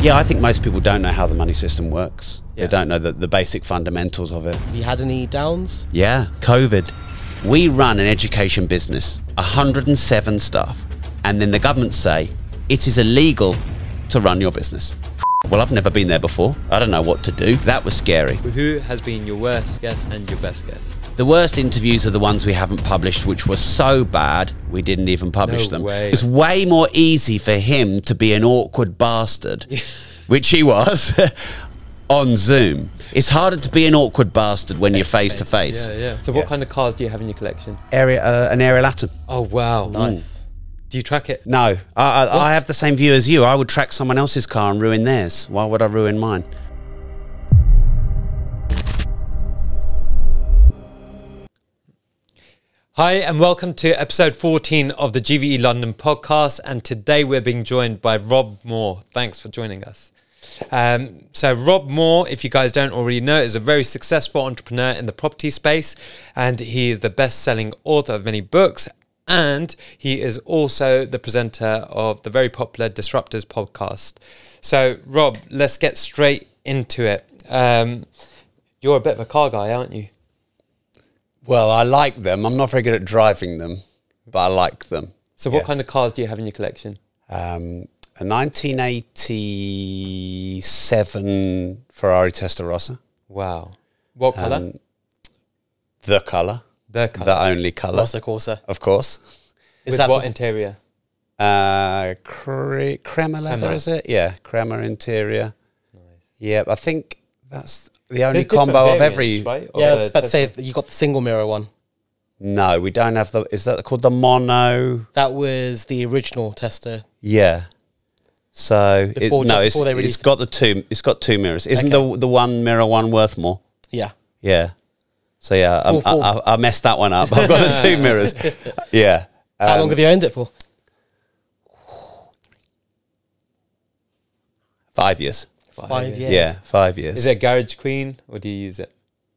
Yeah, I think most people don't know how the money system works. Yeah. They don't know the basic fundamentals of it. Have you had any downs? Yeah, COVID. We run an education business, 107 staff, and then the government say it is illegal to run your business. Well, I've never been there before. I don't know what to do. That was scary. Who has been your worst guest and your best guest? The worst interviews are the ones we haven't published, which were so bad we didn't even publish them. Way. It's way more easy for him to be an awkward bastard, which he was, on Zoom. It's harder to be an awkward bastard when you're face to face. Yeah. So what kind of cars do you have in your collection? An Ariel Atom. Oh, wow. Nice. Do you track it? No, I have the same view as you. I would track someone else's car and ruin theirs. Why would I ruin mine? Hi and welcome to episode 14 of the GVE London podcast, and today we're being joined by Rob Moore. Thanks for joining us. So Rob Moore, if you guys don't already know, is a very successful entrepreneur in the property space, and he is the best-selling author of many books, and he is also the presenter of the very popular Disruptors podcast. So Rob, let's get straight into it. You're a bit of a car guy, aren't you? Well, I like them. I'm not very good at driving them, but I like them. So what kind of cars do you have in your collection? A 1987 Ferrari Testarossa. Wow. What colour? The colour. The colour. The only colour. Corsa, Corsa. Of course. With what interior? Crema leather, is it? Yeah, crema interior. Nice. Yeah, I think that's the only combo of every... Right? Yeah, I was about to say, you got the single mirror one. No, we don't have the... Is that called the mono? That was the original Testa. Yeah. So it's got the two. It's got two mirrors. Isn't the one mirror one worth more? Yeah. Yeah. So yeah, I messed that one up. I've got the two mirrors. Yeah. How long have you owned it for? 5 years. 5 years. Yeah, 5 years. Is it a garage queen or do you use it?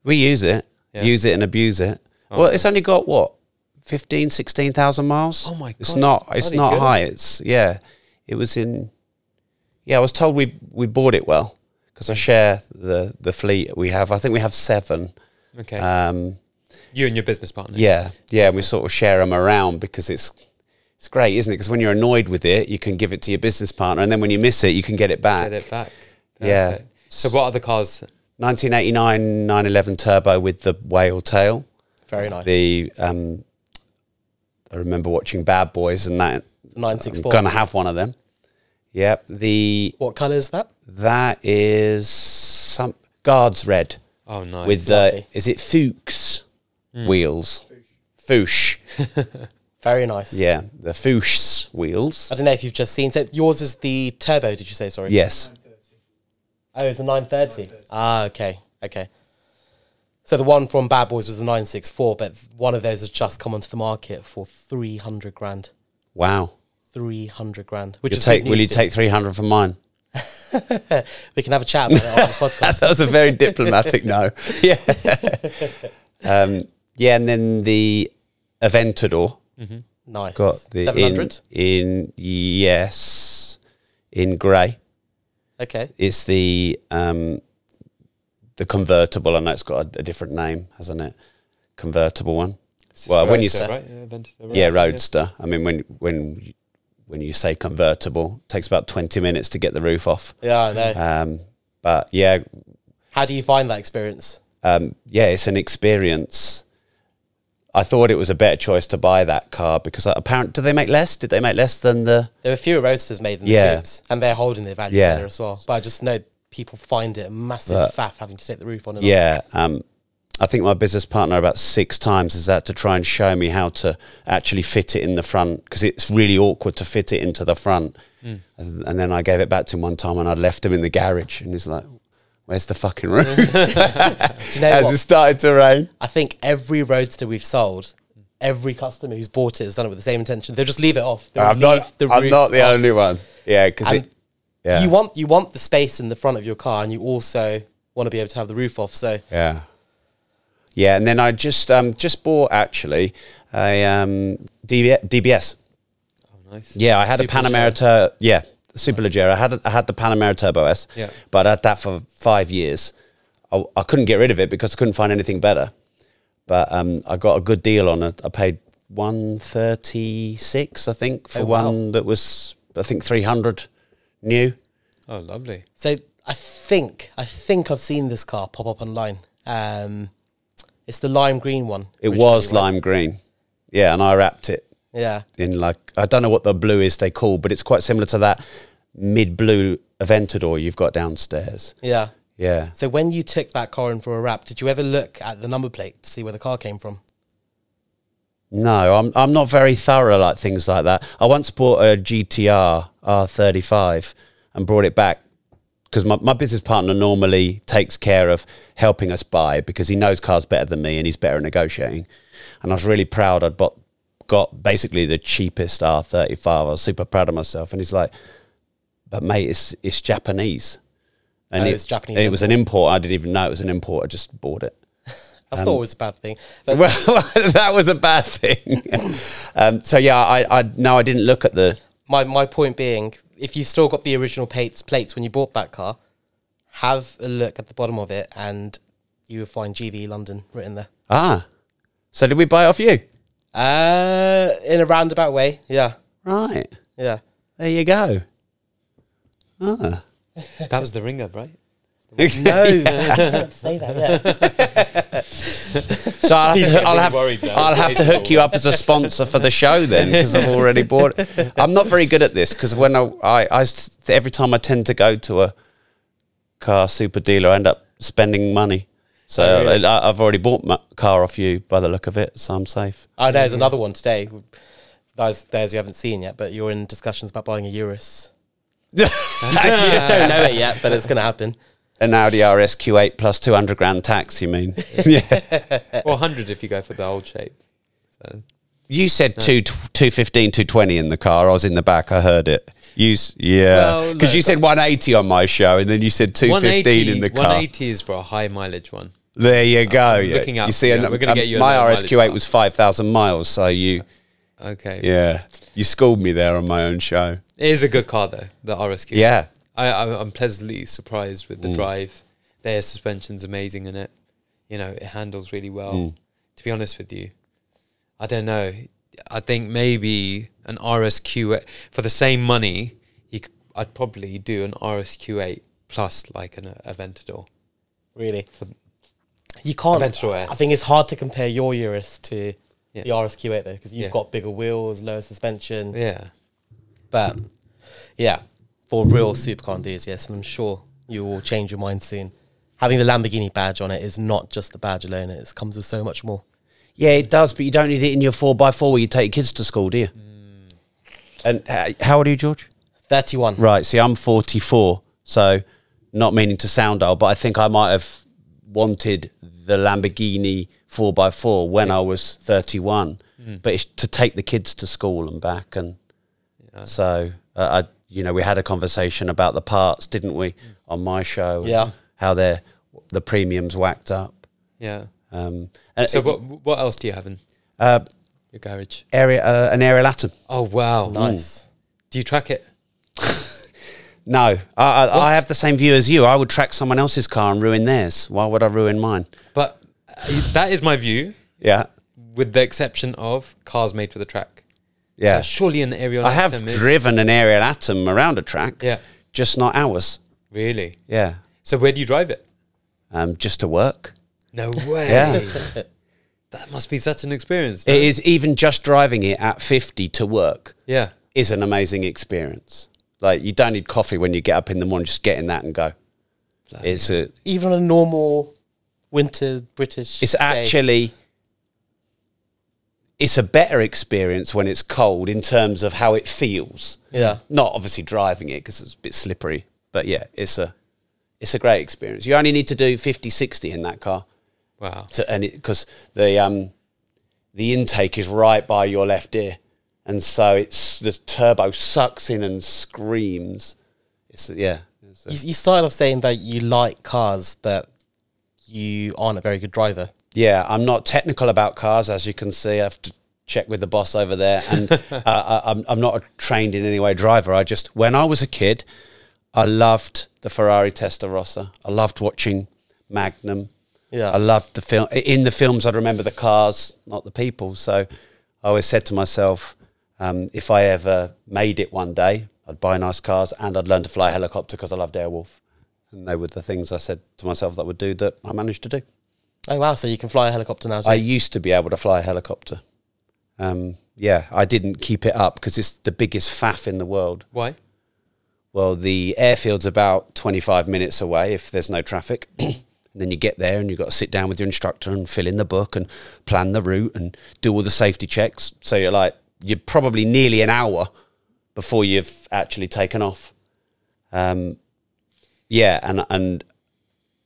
We use it. Yeah. Use it and abuse it. Well, it's only got what, 15, 16,000 miles. Oh my god! It's not high. It's It was in. Yeah, I was told we bought it well because I share the fleet we have. I think we have 7. Okay. You and your business partner. Yeah. We sort of share them around because it's great, isn't it? Because when you're annoyed with it, you can give it to your business partner, and then when you miss it, you can get it back. Get it back. Perfect. Yeah. So what are the cars? 1989 911 turbo with the whale tail. Very nice. I remember watching Bad Boys and that. 964. I'm gonna have one of them. Yep. What colour is that? That is some Guards red. Oh, nice. With the is it Fuchs wheels? Fouche. Very nice. Yeah, the Fouche wheels. I don't know if you've just seen. So yours is the turbo, did you say? Sorry. Yes. Oh, it's the 930. Ah, okay. So the one from Bad Boys was the 964, but one of those has just come onto the market for 300 grand. Wow. 300 grand. Which will you take 300 from mine? We can have a chat about it on this podcast. That was a very diplomatic no. Yeah. Yeah, and then the Aventador. Nice. Got the 700? in grey. Okay. It's the convertible. I know it's got a different name, hasn't it? Convertible one. Well, when you say Roadster. I mean, when you say convertible, it takes about 20 minutes to get the roof off. Yeah, I know. But yeah. How do you find that experience? Yeah, it's an experience. I thought it was a better choice to buy that car because apparently, did they make less? Did they make less than the? There were fewer Roadsters made than the Coupes, and they're holding their value better as well. But I just know people find it a massive faff having to take the roof on and off. I think my business partner about 6 times has had to try and show me how to actually fit it in the front because it's really awkward to fit it into the front. And then I gave it back to him one time and I'd left him in the garage and he's like, where's the fucking roof? Do you know As what? it started to rain. I think every Roadster we've sold, every customer who's bought it has done it with the same intention. They'll just leave it off. I'm not the only one. Yeah, because you want the space in the front of your car and you also want to be able to have the roof off. So yeah, and then I just bought actually a DBS. Oh, nice. Yeah, I had a Panamera. Yeah, Superleggera. I had the Panamera Turbo S, but I had that for 5 years. I couldn't get rid of it because I couldn't find anything better. But I got a good deal on it. I paid 136, I think, for one that was, I think, 300 new. Oh, lovely. So I think I've seen this car pop up online. It's the lime green one. It was lime green. Yeah, and I wrapped it. Yeah. In like, I don't know what the blue is they call, but it's quite similar to that mid-blue Aventador you've got downstairs. Yeah. Yeah. So when you took that car in for a wrap, did you ever look at the number plate to see where the car came from? No, I'm not very thorough like things like that. I once bought a GTR R35 and brought it back because my business partner normally takes care of helping us buy because he knows cars better than me and he's better at negotiating. And I was really proud I'd got basically the cheapest R35. I was super proud of myself. And he's like, but mate, it's Japanese. And it's Japanese. It was an import. I didn't even know it was an import. I just bought it. That's not always a bad thing. Well, that was a bad thing. So yeah, I didn't look at the... My point being, if you still got the original plates when you bought that car, have a look at the bottom of it and you will find GVE London written there. Ah. So did we buy it off you? In a roundabout way, yeah. Right. Yeah. There you go. Ah. That was the ringer, right? No, I can't say that yet. So I'll have to hook you up as a sponsor for the show then, because I've already bought it. I'm not very good at this because when I every time I tend to go to a car super dealer, I end up spending money. So really? I've already bought my car off you by the look of it, so I'm safe. Oh, there's another one today. There's you haven't seen yet, but you're in discussions about buying a Urus. You just don't know it yet, but it's going to happen. An Audi RS Q8 plus 200 grand tax, you mean? Yeah. Or 100 if you go for the old shape. So. You said 215, 220 in the car. I was in the back. I heard it. Yeah. Because you said 180 on my show, and then you said 215 in the car. 180 is for a high mileage one. There you go. Looking up. You see, we're going to get you my RS Q8 was 5,000 miles, so you... Okay. Yeah. You schooled me there on my own show. It is a good car, though, the RS Q8. Yeah. I'm pleasantly surprised with the drive. The air suspension's amazing in it. You know, it handles really well. To be honest with you, I don't know. I think maybe an RSQ for the same money, I'd probably do an RSQ8 plus like an Aventador. Really? You can't. Aventador S. I think it's hard to compare your Urus to the RSQ8 though, because you've got bigger wheels, lower suspension. Yeah. But yeah, for real supercar enthusiasts, and I'm sure you will change your mind soon. Having the Lamborghini badge on it is not just the badge alone; it comes with so much more. Yeah, it does, but you don't need it in your 4x4 where you take your kids to school, do you? And how old are you, George? 31. Right, see, I'm 44, so not meaning to sound old, but I think I might have wanted the Lamborghini 4x4 when I was 31, but it's to take the kids to school and back, and so we had a conversation about the parts, didn't we, on my show? Yeah, how the premiums whacked up. Yeah. So what else do you have in your garage? An aerial atom. Oh wow, nice. Do you track it? No, I have the same view as you. I would track someone else's car and ruin theirs. Why would I ruin mine? But that is my view. Yeah. With the exception of cars made for the track. Yeah. So surely an aerial I atom have driven an aerial atom around a track. Yeah. Just not ours. Really? Yeah. So where do you drive it? Just to work. No way. Yeah. That must be such an experience. No? It is. Even just driving it at 50 to work. Yeah. Is an amazing experience. Like, you don't need coffee when you get up in the morning, just get in that and go. It's even a normal winter British It's day. actually... It's a better experience when it's cold in terms of how it feels. Yeah. Not obviously driving it because it's a bit slippery. But yeah, it's a great experience. You only need to do 50, 60 in that car. Wow. Because the intake is right by your left ear. And so the turbo sucks in and screams. You started off saying that you like cars, but you aren't a very good driver. Yeah, I'm not technical about cars, as you can see. I've check with the boss over there. And I'm not a trained in any way driver. When I was a kid, I loved the Ferrari Testarossa. I loved watching Magnum. Yeah. I loved the film. In the films, I'd remember the cars, not the people. So I always said to myself, if I ever made it one day, I'd buy nice cars and I'd learn to fly a helicopter because I loved Airwolf. And they were the things I said to myself that would do that I managed to do. Oh, wow. So you can fly a helicopter now too? I used to be able to fly a helicopter. Yeah, I didn't keep it up because it's the biggest faff in the world. Why? Well, the airfield's about 25 minutes away if there's no traffic. And then you get there and you've got to sit down with your instructor and fill in the book and plan the route and do all the safety checks. So you're probably nearly an hour before you've actually taken off. Yeah, and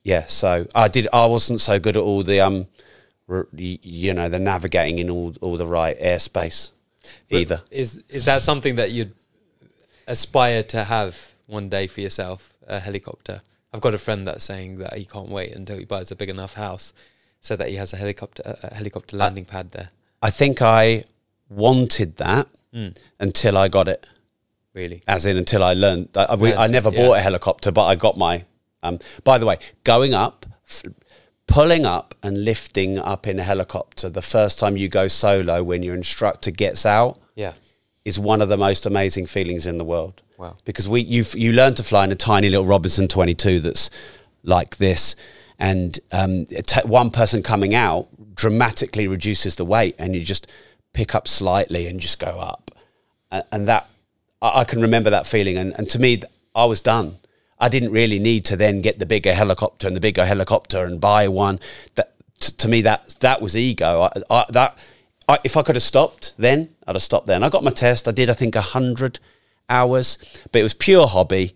yeah, so I wasn't so good at all the the navigating in all the right airspace either. But is that something that you'd aspire to have one day for yourself, a helicopter? I've got a friend that's saying that he can't wait until he buys a big enough house so that he has a helicopter landing pad there. I think I wanted that until I got it. Really? As in until I learned. I never bought a helicopter, but I got my... by the way, going up, pulling up and lifting up in a helicopter the first time you go solo when your instructor gets out is one of the most amazing feelings in the world. Wow. Because you learn to fly in a tiny little Robinson 22 that's like this, and one person coming out dramatically reduces the weight and you just pick up slightly and just go up. And that, I can remember that feeling. And to me, I was done. I didn't really need to then get the bigger helicopter and buy one. To me, that was ego. If I could have stopped then, I'd have stopped then. I got my test. I did, I think, 100 hours, but it was pure hobby.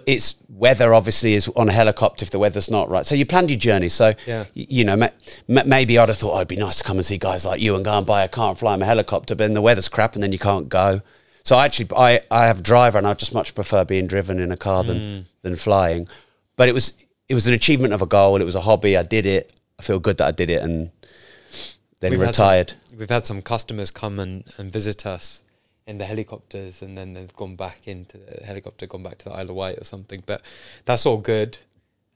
It's weather obviously is on a helicopter if the weather's not right. So you planned your journey. So, maybe I'd have thought, it'd be nice to come and see guys like you and go and buy a car and fly my helicopter, but then the weather's crap and then you can't go. So I have a driver and I just much prefer being driven in a car than flying. But it was an achievement of a goal. It was a hobby. I did it. I feel good that I did it and then retired. We've had some customers come and visit us in the helicopters, and then they've gone back into the helicopter, gone back to the Isle of Wight or something. But that's all good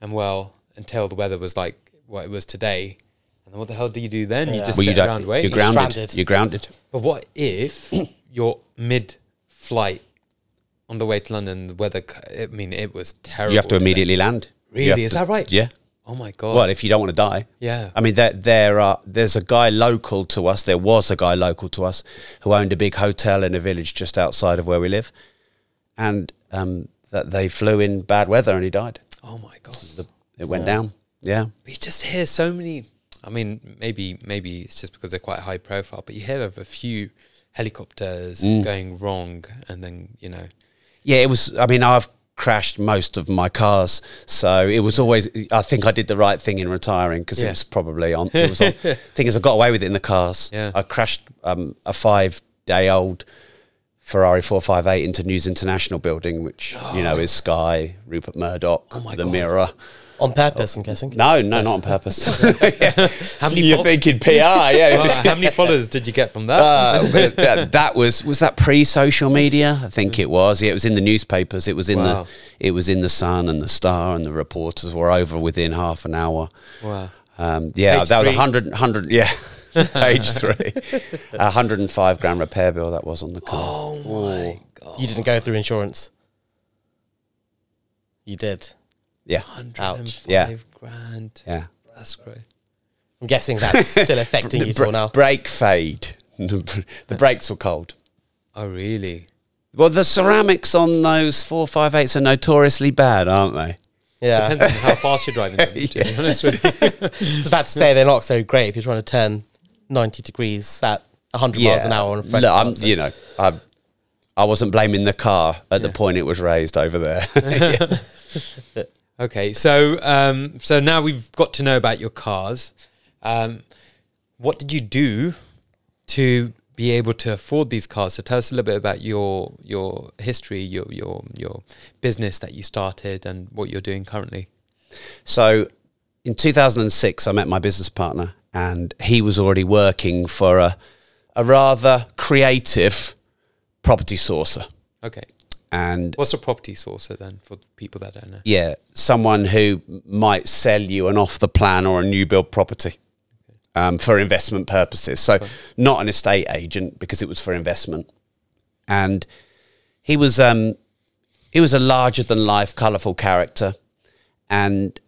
and well until the weather was like what it was today. And then what the hell do you do then? You just sit around waiting. You're grounded. But what if you're mid-flight on the way to London, the weather, it was terrible. You have to immediately land. Really? Is that right? Yeah. Oh my God. Well, if you don't want to die. Yeah. I mean, there's a guy local to us. There was a guy local to us who owned a big hotel in a village just outside of where we live. And that they flew in bad weather and he died. Oh my God. It went down. Yeah. But you just hear so many, maybe it's just because they're quite high profile, but you hear of a few helicopters going wrong and then, Yeah, it was, I've crashed most of my cars, so it was always, I think I did the right thing in retiring because it was probably on. Thing is, I got away with it in the cars. Yeah. I crashed a 5-day-old Ferrari 458 into News International building, which is Sky, Rupert Murdoch, the Mirror. On purpose, I'm guessing. No, not on purpose. How many You're thinking PR, yeah. How many followers did you get from that? That was that pre-social media? I think it was. Yeah, it was in the newspapers. It was in the Sun and the Star, and the reporters were over within half an hour. Wow. Yeah, that was 100. Yeah, page 3. 105 grand repair bill that was on the car. Oh my God! You didn't go through insurance. You did. Yeah. 105 grand. Yeah. That's great. I'm guessing that's still affecting you till now. Brake fade. The brakes were cold. Oh, really? Well, the ceramics on those 458s are notoriously bad, aren't they? Yeah. Depends on how fast you're driving them, to be honest with you. I was about to say they're not so great if you're trying to turn 90 degrees at 100 miles an hour on a fresh Look, I wasn't blaming the car at the point it was raised over there. Okay, so now we've got to know about your cars. What did you do to be able to afford these cars? So tell us a little bit about your history, your business that you started, and what you're doing currently. So, in 2006, I met my business partner, and he was already working for a rather creative property sourcer. Okay. And what's a property sourcer then, for people that don't know? Yeah, someone who might sell you an off the plan or a new build property for investment purposes. So not an estate agent, because it was for investment. And he was a larger than life, colourful character. And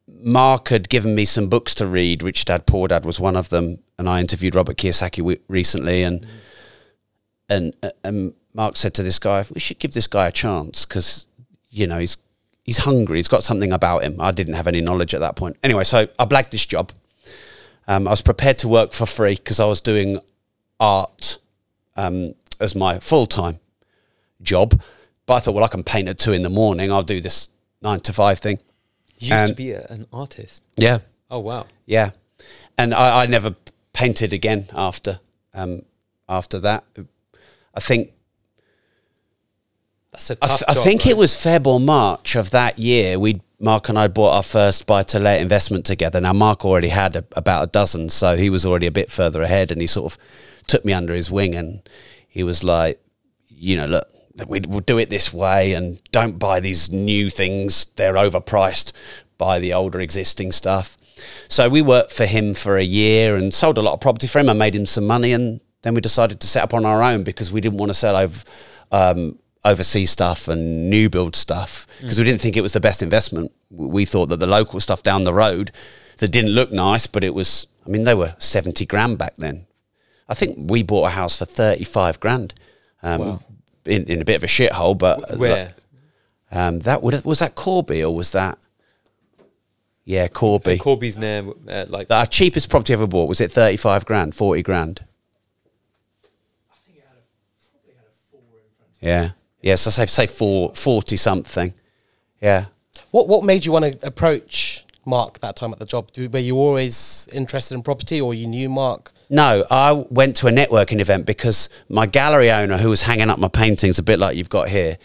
Mark had given me some books to read. Rich Dad, Poor Dad was one of them. And I interviewed Robert Kiyosaki recently, and Mark said to this guy, we should give this guy a chance, because, you know, he's hungry. He's got something about him. I didn't have any knowledge at that point. Anyway, so I blagged this job. I was prepared to work for free because I was doing art as my full-time job. But I thought, well, I can paint at 2 in the morning. I'll do this 9 to 5 thing. You used to be an artist? Yeah. Oh, wow. Yeah. And I never painted again after that. I think... That's a tough I job, think right? it was Feb or March of that year. Mark and I bought our first buy-to-let investment together. Now, Mark already had about a dozen, so he was already a bit further ahead, and he sort of took me under his wing, and he was like, you know, look, we'll do it this way, and don't buy these new things. They're overpriced. Buy the older existing stuff. So we worked for him for a year and sold a lot of property for him. I made him some money, and then we decided to set up on our own because we didn't want to sell overseas stuff and new build stuff, because we didn't think it was the best investment. We thought that the local stuff down the road that didn't look nice, but it was, I mean, they were 70 grand back then. I think we bought a house for 35 grand Wow. in a bit of a shithole, but where? Was that Corby, or was that, yeah, Corby. Corby's near, like... Our cheapest property ever bought, was it 35 grand, 40 grand? I think it probably had a 4 in front of it. Yeah. Yes, I say 40 something. Yeah. What made you want to approach Mark that time at the job? Were you always interested in property, or you knew Mark? No, I went to a networking event because my gallery owner, who was hanging up my paintings, a bit like you've got here,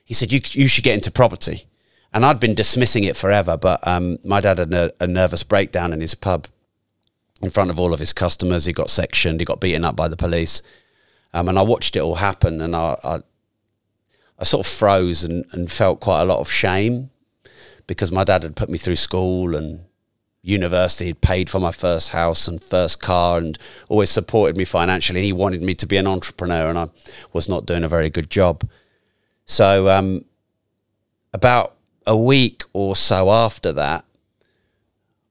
he said, you should get into property. And I'd been dismissing it forever, but my dad had a nervous breakdown in his pub in front of all of his customers. He got sectioned, he got beaten up by the police. And I watched it all happen, and I sort of froze and felt quite a lot of shame, because my dad had put me through school and university. He'd paid for my first house and first car and always supported me financially. And he wanted me to be an entrepreneur, and I was not doing a very good job. So about a week or so after that,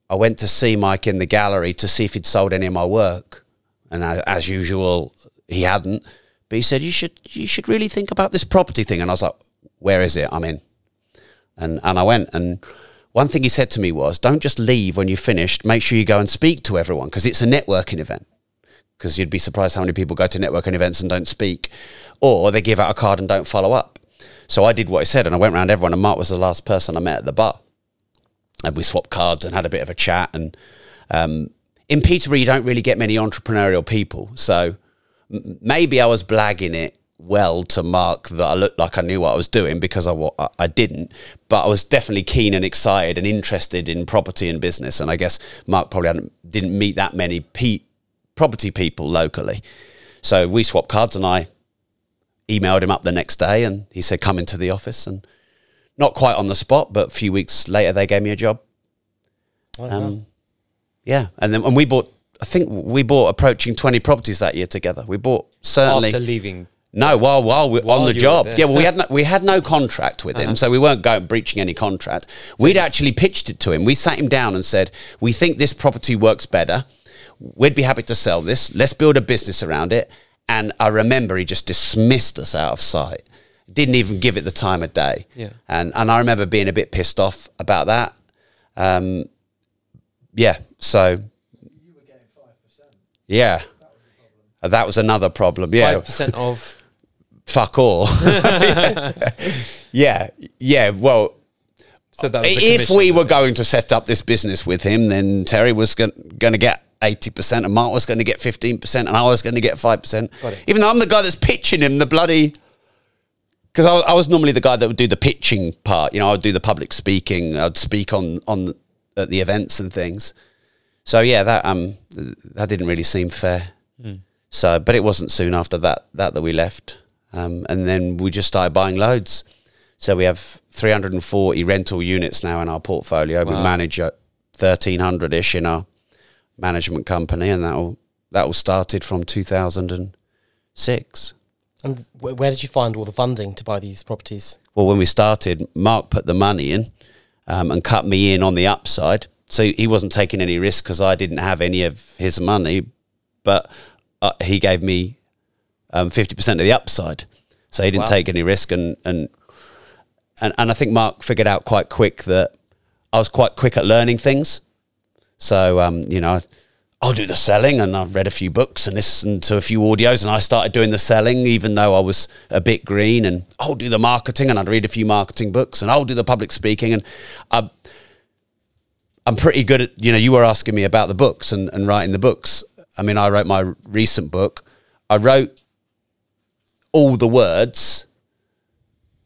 I went to see Mike in the gallery to see if he'd sold any of my work. And as usual, he hadn't. But he said, you should really think about this property thing. And I was like, where is it? I'm in. And I went, and one thing he said to me was, don't just leave when you've finished. Make sure you go and speak to everyone, because it's a networking event. Because you'd be surprised how many people go to networking events and don't speak, or they give out a card and don't follow up. So I did what he said, and I went around everyone, and Mark was the last person I met at the bar. And we swapped cards and had a bit of a chat. And in Peterborough, you don't really get many entrepreneurial people. So maybe I was blagging it well to Mark that I looked like I knew what I was doing, because I didn't, but I was definitely keen and excited and interested in property and business. And I guess Mark probably didn't meet that many property people locally. So we swapped cards, and I emailed him up the next day, and he said, come into the office. And not quite on the spot, but a few weeks later they gave me a job. Yeah, and we bought, I think we bought approaching 20 properties that year together. We bought certainly... After leaving... No, while we're on the job. There. Yeah, well, we had no contract with him, so we weren't breaching any contract. We'd actually pitched it to him. We sat him down and said, we think this property works better. We'd be happy to sell this. Let's build a business around it. And I remember he just dismissed us out of sight. Didn't even give it the time of day. Yeah. And I remember being a bit pissed off about that. Yeah, so... You were getting 5%. Yeah. That was another problem. Yeah. 5% of... Fuck all. Yeah. Well, So that was the if commission, we were wasn't it? going to set up this business with him, then Terry was going to get 80%, and Mark was going to get 15%, and I was going to get 5%. Got it. Even though I'm the guy that's pitching him the bloody... Because I was normally the guy that would do the pitching part. You know, I would do the public speaking. I'd speak at the events and things. So yeah, that didn't really seem fair So, but it wasn't soon after that we left. And then we just started buying loads. So we have 340 rental units now in our portfolio. Wow. We manage 1,300-ish in our management company, and that all started from 2006. And where did you find all the funding to buy these properties? Well, when we started, Mark put the money in and cut me in on the upside. So he wasn't taking any risk because I didn't have any of his money, but he gave me 50% of the upside. So he didn't take any risk, and I think Mark figured out quite quick that I was quite quick at learning things. So, you know, I'll do the selling, and I've read a few books and listened to a few audios, and I started doing the selling even though I was a bit green, and I'll do the marketing, and I'd read a few marketing books, and I'll do the public speaking. And I'm pretty good at, you know, you were asking me about the books and writing the books. I mean, I wrote my recent book. I wrote all the words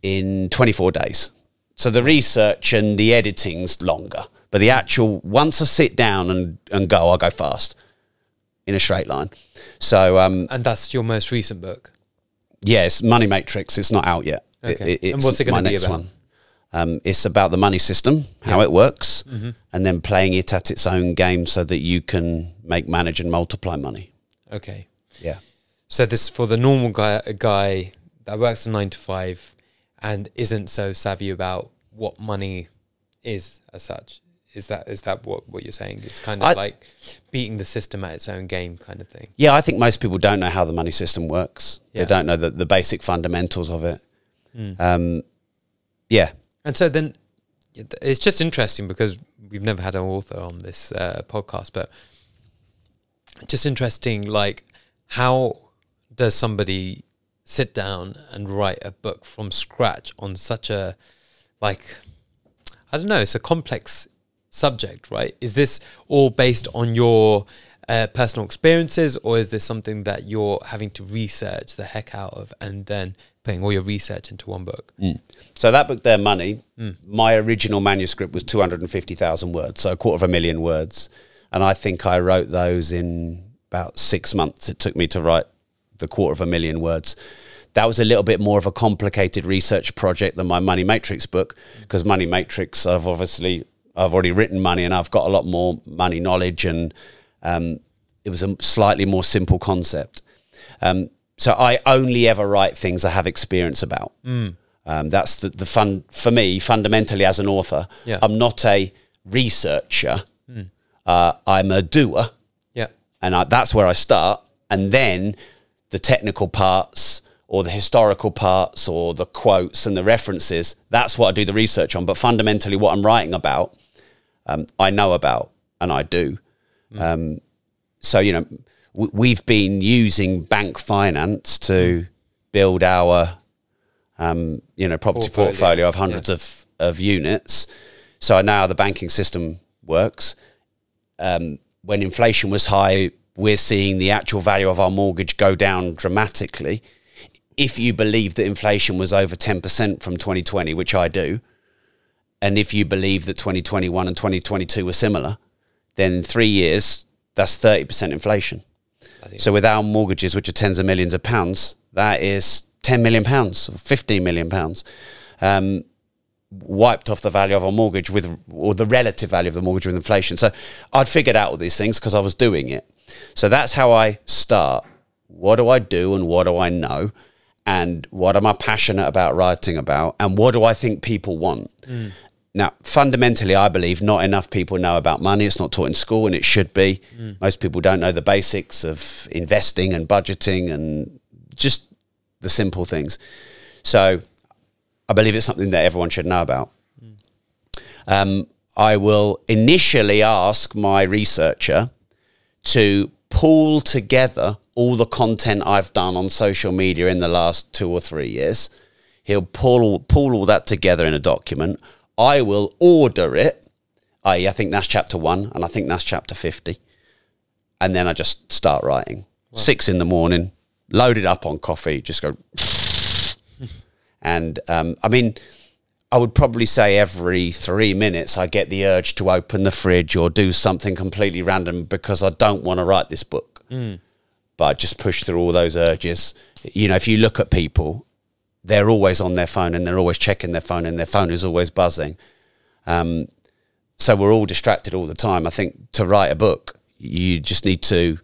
in 24 days. So the research and the editing's longer. But the actual, once I sit down and go, I'll go fast in a straight line. So and that's your most recent book? Yes, Money Matrix. It's not out yet. Okay. And what's it going to be about? It's about the money system, how it works, and then playing it at its own game so that you can make, manage, and multiply money. Okay. Yeah. So this is for the normal guy that works a 9 to 5 and isn't so savvy about what money is as such. Is that what you're saying? It's kind of like beating the system at its own game kind of thing. Yeah, I think most people don't know how the money system works. Yeah. They don't know the basic fundamentals of it. Yeah. And so then it's just interesting because we've never had an author on this podcast, but just interesting, like, how does somebody sit down and write a book from scratch on such a, like, I don't know, it's a complex subject, right? Is this all based on your personal experiences, or is this something that you're having to research the heck out of and then putting all your research into one book? So that book there, Money, my original manuscript was 250,000 words, so 250,000 words. And I think I wrote those in about 6 months. It took me to write the 250,000 words. That was a little bit more of a complicated research project than my Money Matrix book, because Money Matrix, I've already written money and I've got a lot more money knowledge, and it was a slightly more simple concept. So I only ever write things I have experience about. That's the fun for me, fundamentally, as an author. Yeah. I'm not a researcher. I'm a doer. Yeah. And that's where I start. And then the technical parts, or the historical parts, or the quotes and the references, that's what I do the research on. But fundamentally, what I'm writing about, I know about, and I do. So, you know, we've been using bank finance to build our, you know, property portfolio of hundreds of units. So I know how the banking system works. When inflation was high, we're seeing the actual value of our mortgage go down dramatically. If you believe that inflation was over 10% from 2020, which I do, and if you believe that 2021 and 2022 were similar, then in 3 years, that's 30% inflation. So with our mortgages, which are tens of millions of pounds, that is £10 million or £15 million wiped off the value of our mortgage or the relative value of the mortgage with inflation. So I'd figured out all these things because I was doing it. So that's how I start. What do I do and what do I know? And what am I passionate about writing about? And what do I think people want? Now, fundamentally, I believe not enough people know about money. It's not taught in school, and it should be. Most people don't know the basics of investing and budgeting and just the simple things. So I believe it's something that everyone should know about. I will initially ask my researcher to pull together all the content I've done on social media in the last 2 or 3 years. He'll pull all that together in a document. I will order it. I think that's chapter 1, and I think that's chapter 50. And then I just start writing. Wow. 6 in the morning, load it up on coffee, just go. And I mean, I would probably say every 3 minutes I get the urge to open the fridge or do something completely random because I don't want to write this book. but I just push through all those urges. You know, if you look at people, they're always on their phone and they're always checking their phone and their phone is always buzzing. So we're all distracted all the time. I think to write a book, you just need to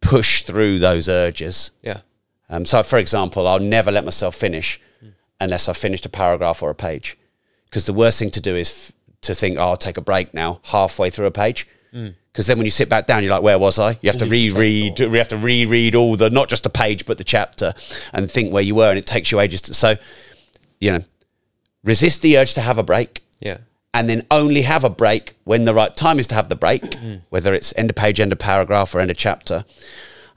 push through those urges. Yeah. So, for example, I'll never let myself finish unless I've finished a paragraph or a page. Because the worst thing to do is to think, oh, I'll take a break now halfway through a page. Because then when you sit back down, you're like, where was I? You have to reread. We have to reread all the, not just the page, but the chapter, and think where you were. And it takes you ages to. So, you know, resist the urge to have a break. Yeah. And then only have a break when the right time is to have the break, whether it's end of page, end of paragraph, or end of chapter.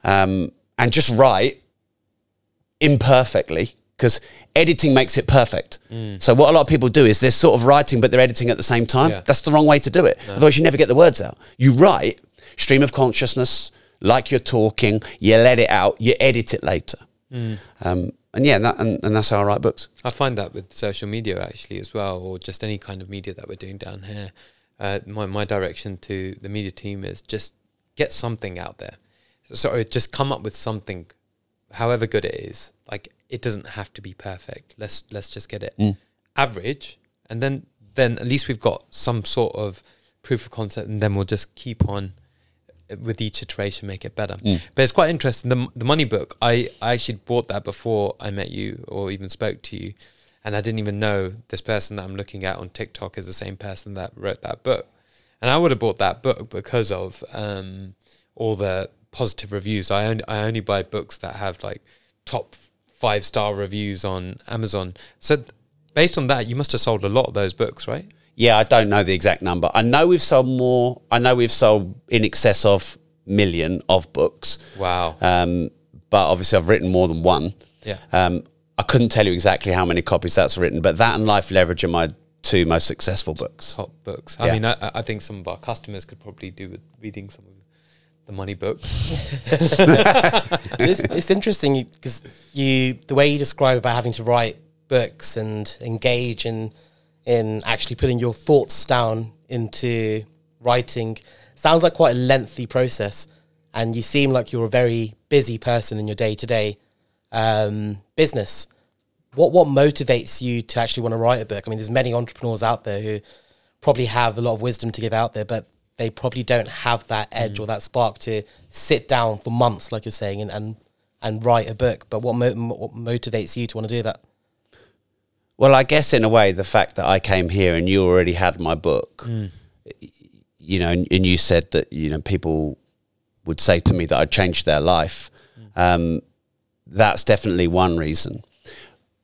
And just write imperfectly, because editing makes it perfect. So what a lot of people do is they're sort of writing, but they're editing at the same time. Yeah. That's the wrong way to do it. No. Otherwise, you never get the words out. You write, stream of consciousness, like you're talking, you let it out, you edit it later. And yeah, and that's how I write books. I find that with social media actually as well, or just any kind of media that we're doing down here. My direction to the media team is just get something out there. So just come up with something, however good it is. Like, it doesn't have to be perfect. Let's just get it average, and then at least we've got some sort of proof of concept, and then we'll just keep on with each iteration, make it better. But it's quite interesting. The money book, I actually bought that before I met you or even spoke to you, and I didn't even know this person that I'm looking at on TikTok is the same person that wrote that book. And I would have bought that book because of all the positive reviews. I only buy books that have like top 5-star reviews on Amazon. So based on that, you must have sold a lot of those books, right? Yeah, I don't know the exact number. I know we've sold more. I know we've sold in excess of 1 million of books. Wow. But obviously I've written more than one. Yeah. I couldn't tell you exactly how many copies that's written, but that and Life Leverage are my 2 most successful books. Top books. I mean, I think some of our customers could probably do with reading some of the money books. It's interesting because the way you describe about having to write books and engage in actually putting your thoughts down into writing sounds like quite a lengthy process, and you seem like you're a very busy person in your day-to-day business. What motivates you to actually want to write a book? I mean, there's many entrepreneurs out there who probably have a lot of wisdom to give out there, but they probably don't have that edge or that spark to sit down for months, like you're saying, and write a book. But what motivates you to want to do that? Well, I guess in a way, the fact that I came here and you already had my book, you know, and you said that, you know, people would say to me that I'd changed their life. That's definitely one reason.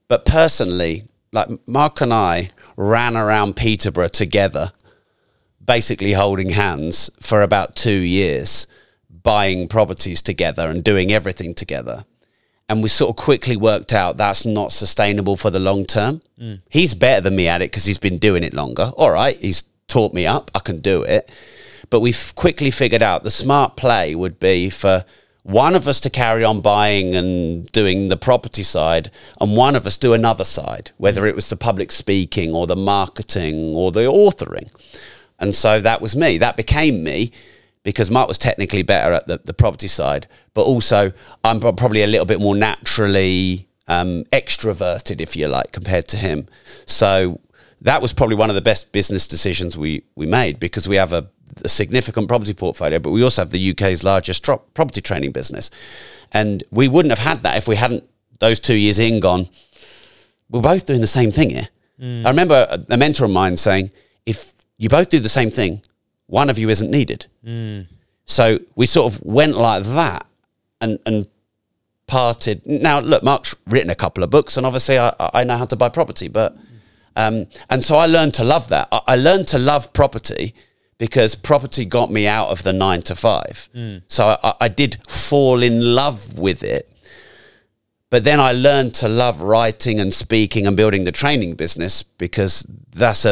But personally, like Mark and I ran around Peterborough together, basically holding hands for about 2 years, buying properties together and doing everything together. And we sort of quickly worked out that's not sustainable for the long term. He's better than me at it because he's been doing it longer. All right, he's taught me up. I can do it. But we've quickly figured out the smart play would be for one of us to carry on buying and doing the property side, and one of us do another side, whether it was the public speaking or the marketing or the authoring. And so that was me. That became me, because Mark was technically better at the property side, but also I'm probably a little bit more naturally extroverted, if you like, compared to him. So that was probably one of the best business decisions we made, because we have a significant property portfolio, but we also have the UK's largest property training business. And we wouldn't have had that if we hadn't, those 2 years in, gone, we're both doing the same thing here. I remember a mentor of mine saying, if you both do the same thing, one of you isn't needed. So we sort of went like that and parted. Now, look, Mark's written a couple of books, and obviously I know how to buy property. But and so I learned to love that. I learned to love property because property got me out of the 9 to 5. So I did fall in love with it. But then I learned to love writing and speaking and building the training business, because that's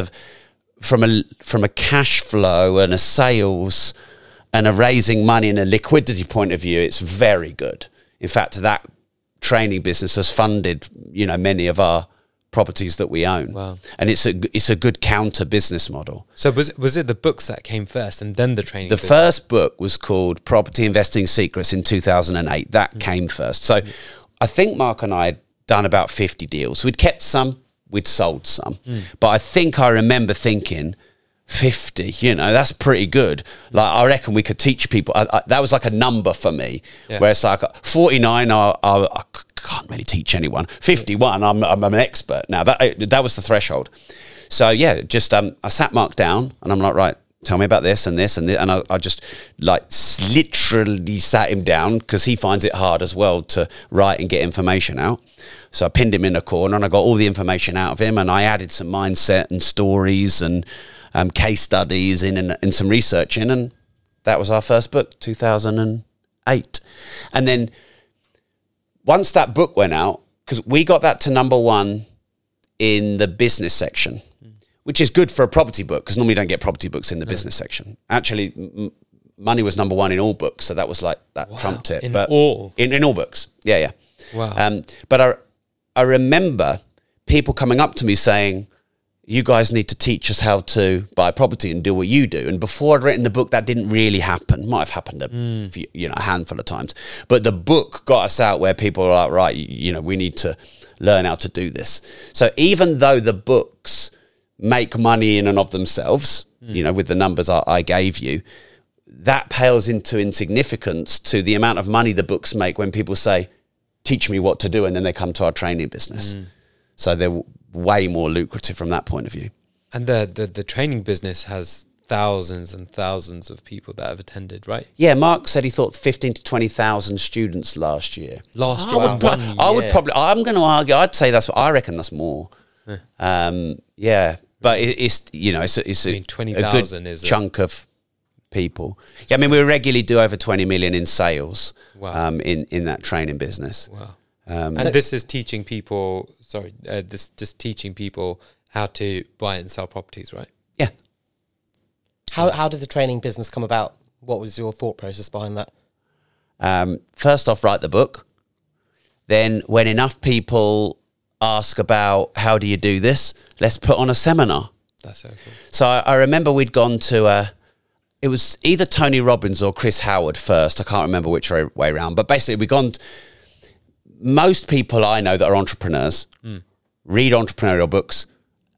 from a cash flow and a sales and a raising money and a liquidity point of view, it's very good. In fact, that training business has funded, you know, many of our properties that we own. Wow. And it's a good counter business model. So was it the books that came first and then the training? The first book was called Property Investing Secrets in 2008. That came first. So I think Mark and I had done about 50 deals. We'd kept some, we'd sold some. But I think I remember thinking, 50, you know, that's pretty good. Like, I reckon we could teach people. That was like a number for me, where it's like 49, I can't really teach anyone. 51, I'm an expert now. That was the threshold. So yeah, just I sat Mark down and I'm like, right, tell me about this and this and this. And I just like literally sat him down, because he finds it hard as well to write and get information out. So I pinned him in a corner and I got all the information out of him, and I added some mindset and stories and case studies and some research in, and that was our first book, 2008. And then once that book went out, because we got that to #1 in the business section, which is good for a property book, because normally you don't get property books in the business section. Actually, money was #1 in all books, so that was like that trumped it. In all books, yeah. Wow. But I remember people coming up to me saying, you guys need to teach us how to buy property and do what you do. And before I'd written the book, that didn't really happen. Might have happened a handful of times. But the book got us out where people are like, right, you know, we need to learn how to do this. So even though the books make money in and of themselves, you know, with the numbers I gave you, that pales into insignificance to the amount of money the books make when people say, teach me what to do, and then they come to our training business. So they're way more lucrative from that point of view. And the training business has thousands and thousands of people that have attended, right? Yeah, Mark said he thought 15 to 20,000 students last year. I would probably, I'm going to argue, I'd say I reckon that's more. Yeah, but it's you know, it's I mean, 20,000 is a chunk of people. Yeah, I mean, we regularly do over 20 million in sales. Wow. In that training business. Wow. And this is teaching people, this just teaching people how to buy and sell properties, right? Yeah. How did the training business come about? What was your thought process behind that? First off, write the book. Then when enough people ask about how do you do this, let's put on a seminar. That's so cool. So I remember we'd gone to it was either Tony Robbins or Chris Howard first. I can't remember which way around. But basically we'd gone... Most people I know that are entrepreneurs read entrepreneurial books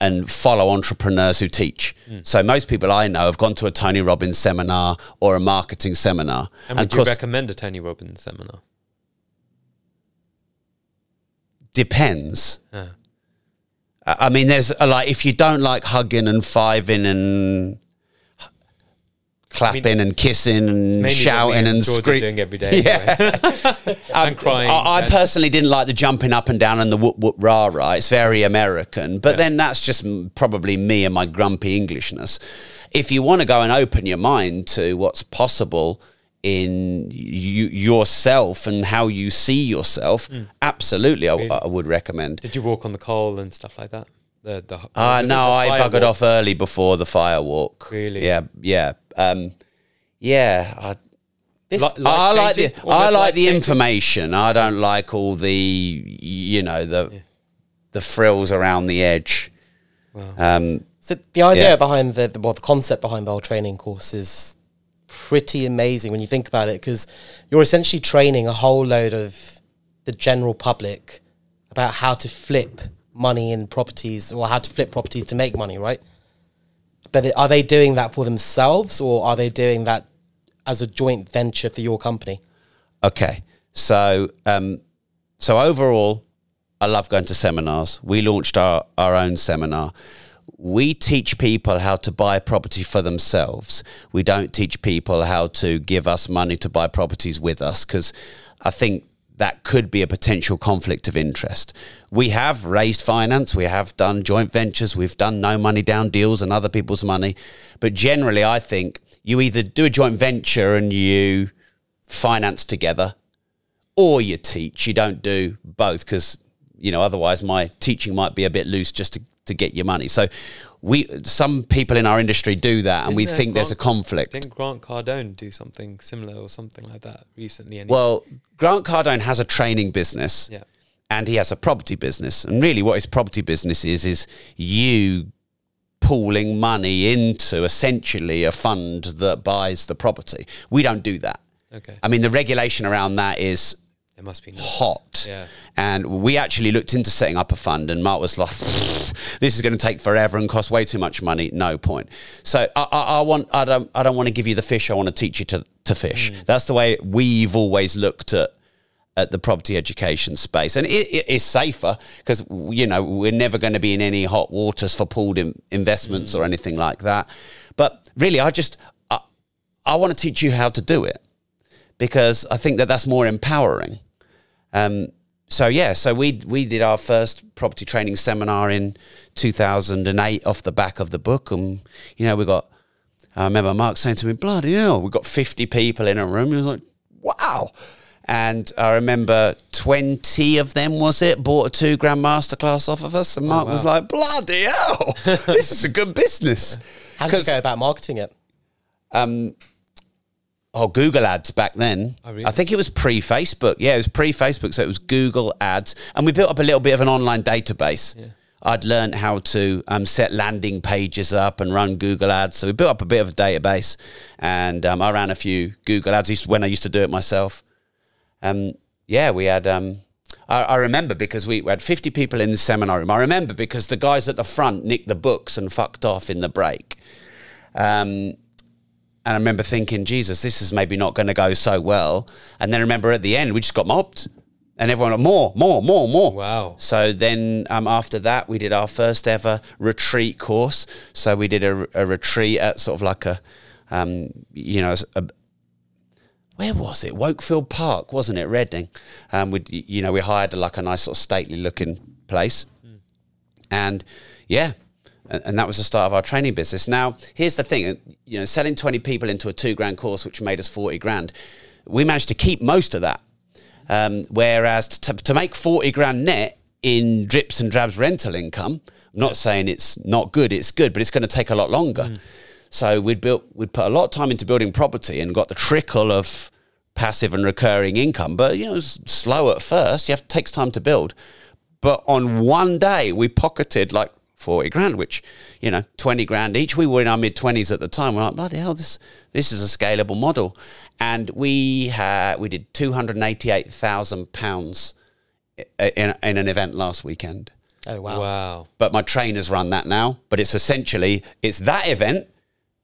and follow entrepreneurs who teach. So most people I know have gone to a Tony Robbins seminar or a marketing seminar. And would you recommend a Tony Robbins seminar? Depends. I mean, there's like, if you don't like hugging and fiving and clapping and kissing and shouting and screaming every day. Anyway. And crying. I personally didn't like the jumping up and down and the whoop whoop rah rah. It's very American, but then that's just probably me and my grumpy Englishness. If you want to go and open your mind to what's possible in yourself and how you see yourself, absolutely, I would recommend. Did you walk on the coal and stuff like that? No, I buggered off early before the fire walk. Really? Yeah. I like the information. I don't like all the, you know, the frills around the edge. Wow. So the idea behind the concept behind the whole training course is pretty amazing when you think about it, because you're essentially training a whole load of the general public about how to flip money in properties, or how to flip properties to make money, right? But are they doing that for themselves, or are they doing that as a joint venture for your company? Okay, so overall, I love going to seminars. We launched our own seminar. We teach people how to buy property for themselves. We don't teach people how to give us money to buy properties with us, because I think that could be a potential conflict of interest. We have raised finance, we have done joint ventures, we've done no money down deals and other people's money. But generally, I think you either do a joint venture and you finance together, or you teach. You don't do both, because, you know, otherwise my teaching might be a bit loose just to get your money. So some people in our industry do that, and we think there's a conflict. Didn't Grant Cardone do something similar or something like that recently? Well, Grant Cardone has a training business, and he has a property business. And really what his property business is you pooling money into essentially a fund that buys the property. We don't do that. Okay. I mean, the regulation around that is It must be hot. Yeah. And we actually looked into setting up a fund, and Mark was like, this is going to take forever and cost way too much money. No point. So I don't want to give you the fish. I want to teach you to fish. That's the way we've always looked at the property education space. And it is safer because, you know, we're never going to be in any hot waters for pooled investments or anything like that. But really, I want to teach you how to do it, because I think that that's more empowering. So we did our first property training seminar in 2008 off the back of the book. And, you know, I remember Mark saying to me, bloody hell, we got 50 people in a room. He was like, wow. And I remember 20 of them, bought a $2,000 masterclass off of us. And Mark was like, bloody hell, this is a good business. How did you go about marketing it? Google ads back then. Oh, really? I think it was pre-Facebook. Yeah, it was pre-Facebook, so it was Google ads. And we built up a little bit of an online database. Yeah. I'd learned how to set landing pages up and run Google ads. So we built up a bit of a database. And I ran a few Google ads when I used to do it myself. We had... I remember because we had 50 people in the seminar room. I remember because the guys at the front nicked the books and fucked off in the break. And I remember thinking, Jesus, this is maybe not going to go so well. And then I remember at the end, we just got mobbed. And everyone went, more. Wow. So then after that, we did our first ever retreat course. So we did a retreat at sort of like where was it? Wokefield Park, wasn't it? Reading. We hired like a nice sort of stately looking place. And yeah. And that was the start of our training business. Now, here's the thing, you know, selling 20 people into a $2,000 course, which made us 40 grand, we managed to keep most of that. Whereas to make 40 grand net in drips and drabs rental income, I'm not saying it's not good, it's good, but it's going to take a lot longer. So we'd put a lot of time into building property and got the trickle of passive and recurring income. But, you know, it was slow at first. It takes time to build. But on one day, we pocketed like 40 grand, which, you know, 20 grand each. We were in our mid-20s at the time. We're like, bloody hell, this is a scalable model. And we did £288,000 in an event last weekend. Oh, wow. Wow. But my trainers run that now. But it's essentially, it's that event,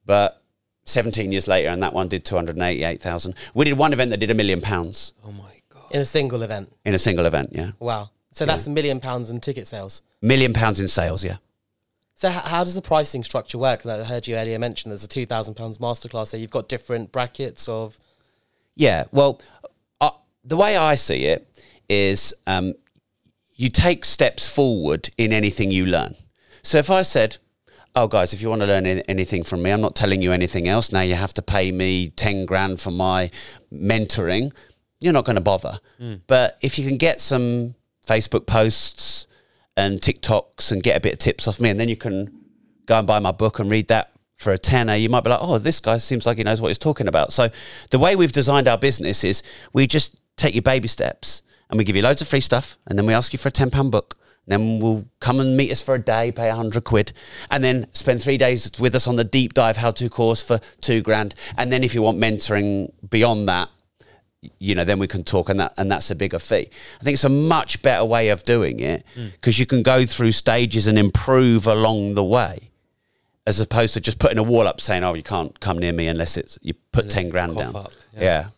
but 17 years later, and that one did 288,000. We did one event that did £1 million. Oh, my God. In a single event? In a single event, yeah. Wow. So that's £1 million in ticket sales? £1 million in sales, yeah. So how does the pricing structure work? I heard you earlier mention there's a £2,000 masterclass. So you've got different brackets of... Yeah, well, the way I see it is you take steps forward in anything you learn. So if I said, oh, guys, if you want to learn anything from me, I'm not telling you anything else. Now you have to pay me 10 grand for my mentoring. You're not going to bother. But if you can get some Facebook posts and TikToks and get a bit of tips off me, and then you can go and buy my book and read that for a tenner, you might be like, oh, this guy seems like he knows what he's talking about. So the way we've designed our business is we just take you baby steps and we give you loads of free stuff, and then we ask you for a £10 book. Then we'll come and meet us for a day, pay 100 quid, and then spend 3 days with us on the deep dive how-to course for 2 grand. And then if you want mentoring beyond that, you know, then we can talk, and that's a bigger fee. I think it's a much better way of doing it because you can go through stages and improve along the way, as opposed to just putting a wall up saying, oh, you can't come near me unless you put 10 grand down. Up, yeah.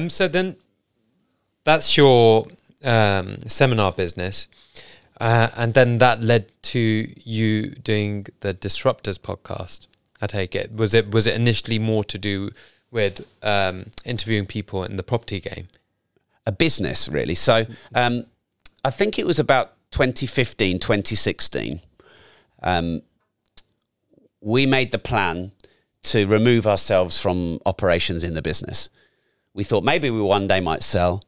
So then that's your seminar business. And then that led to you doing the Disruptors podcast, I take it. Was it initially more to do with interviewing people in the property game? A business, really. So I think it was about 2015, 2016. We made the plan to remove ourselves from operations in the business. We thought maybe we one day might sell.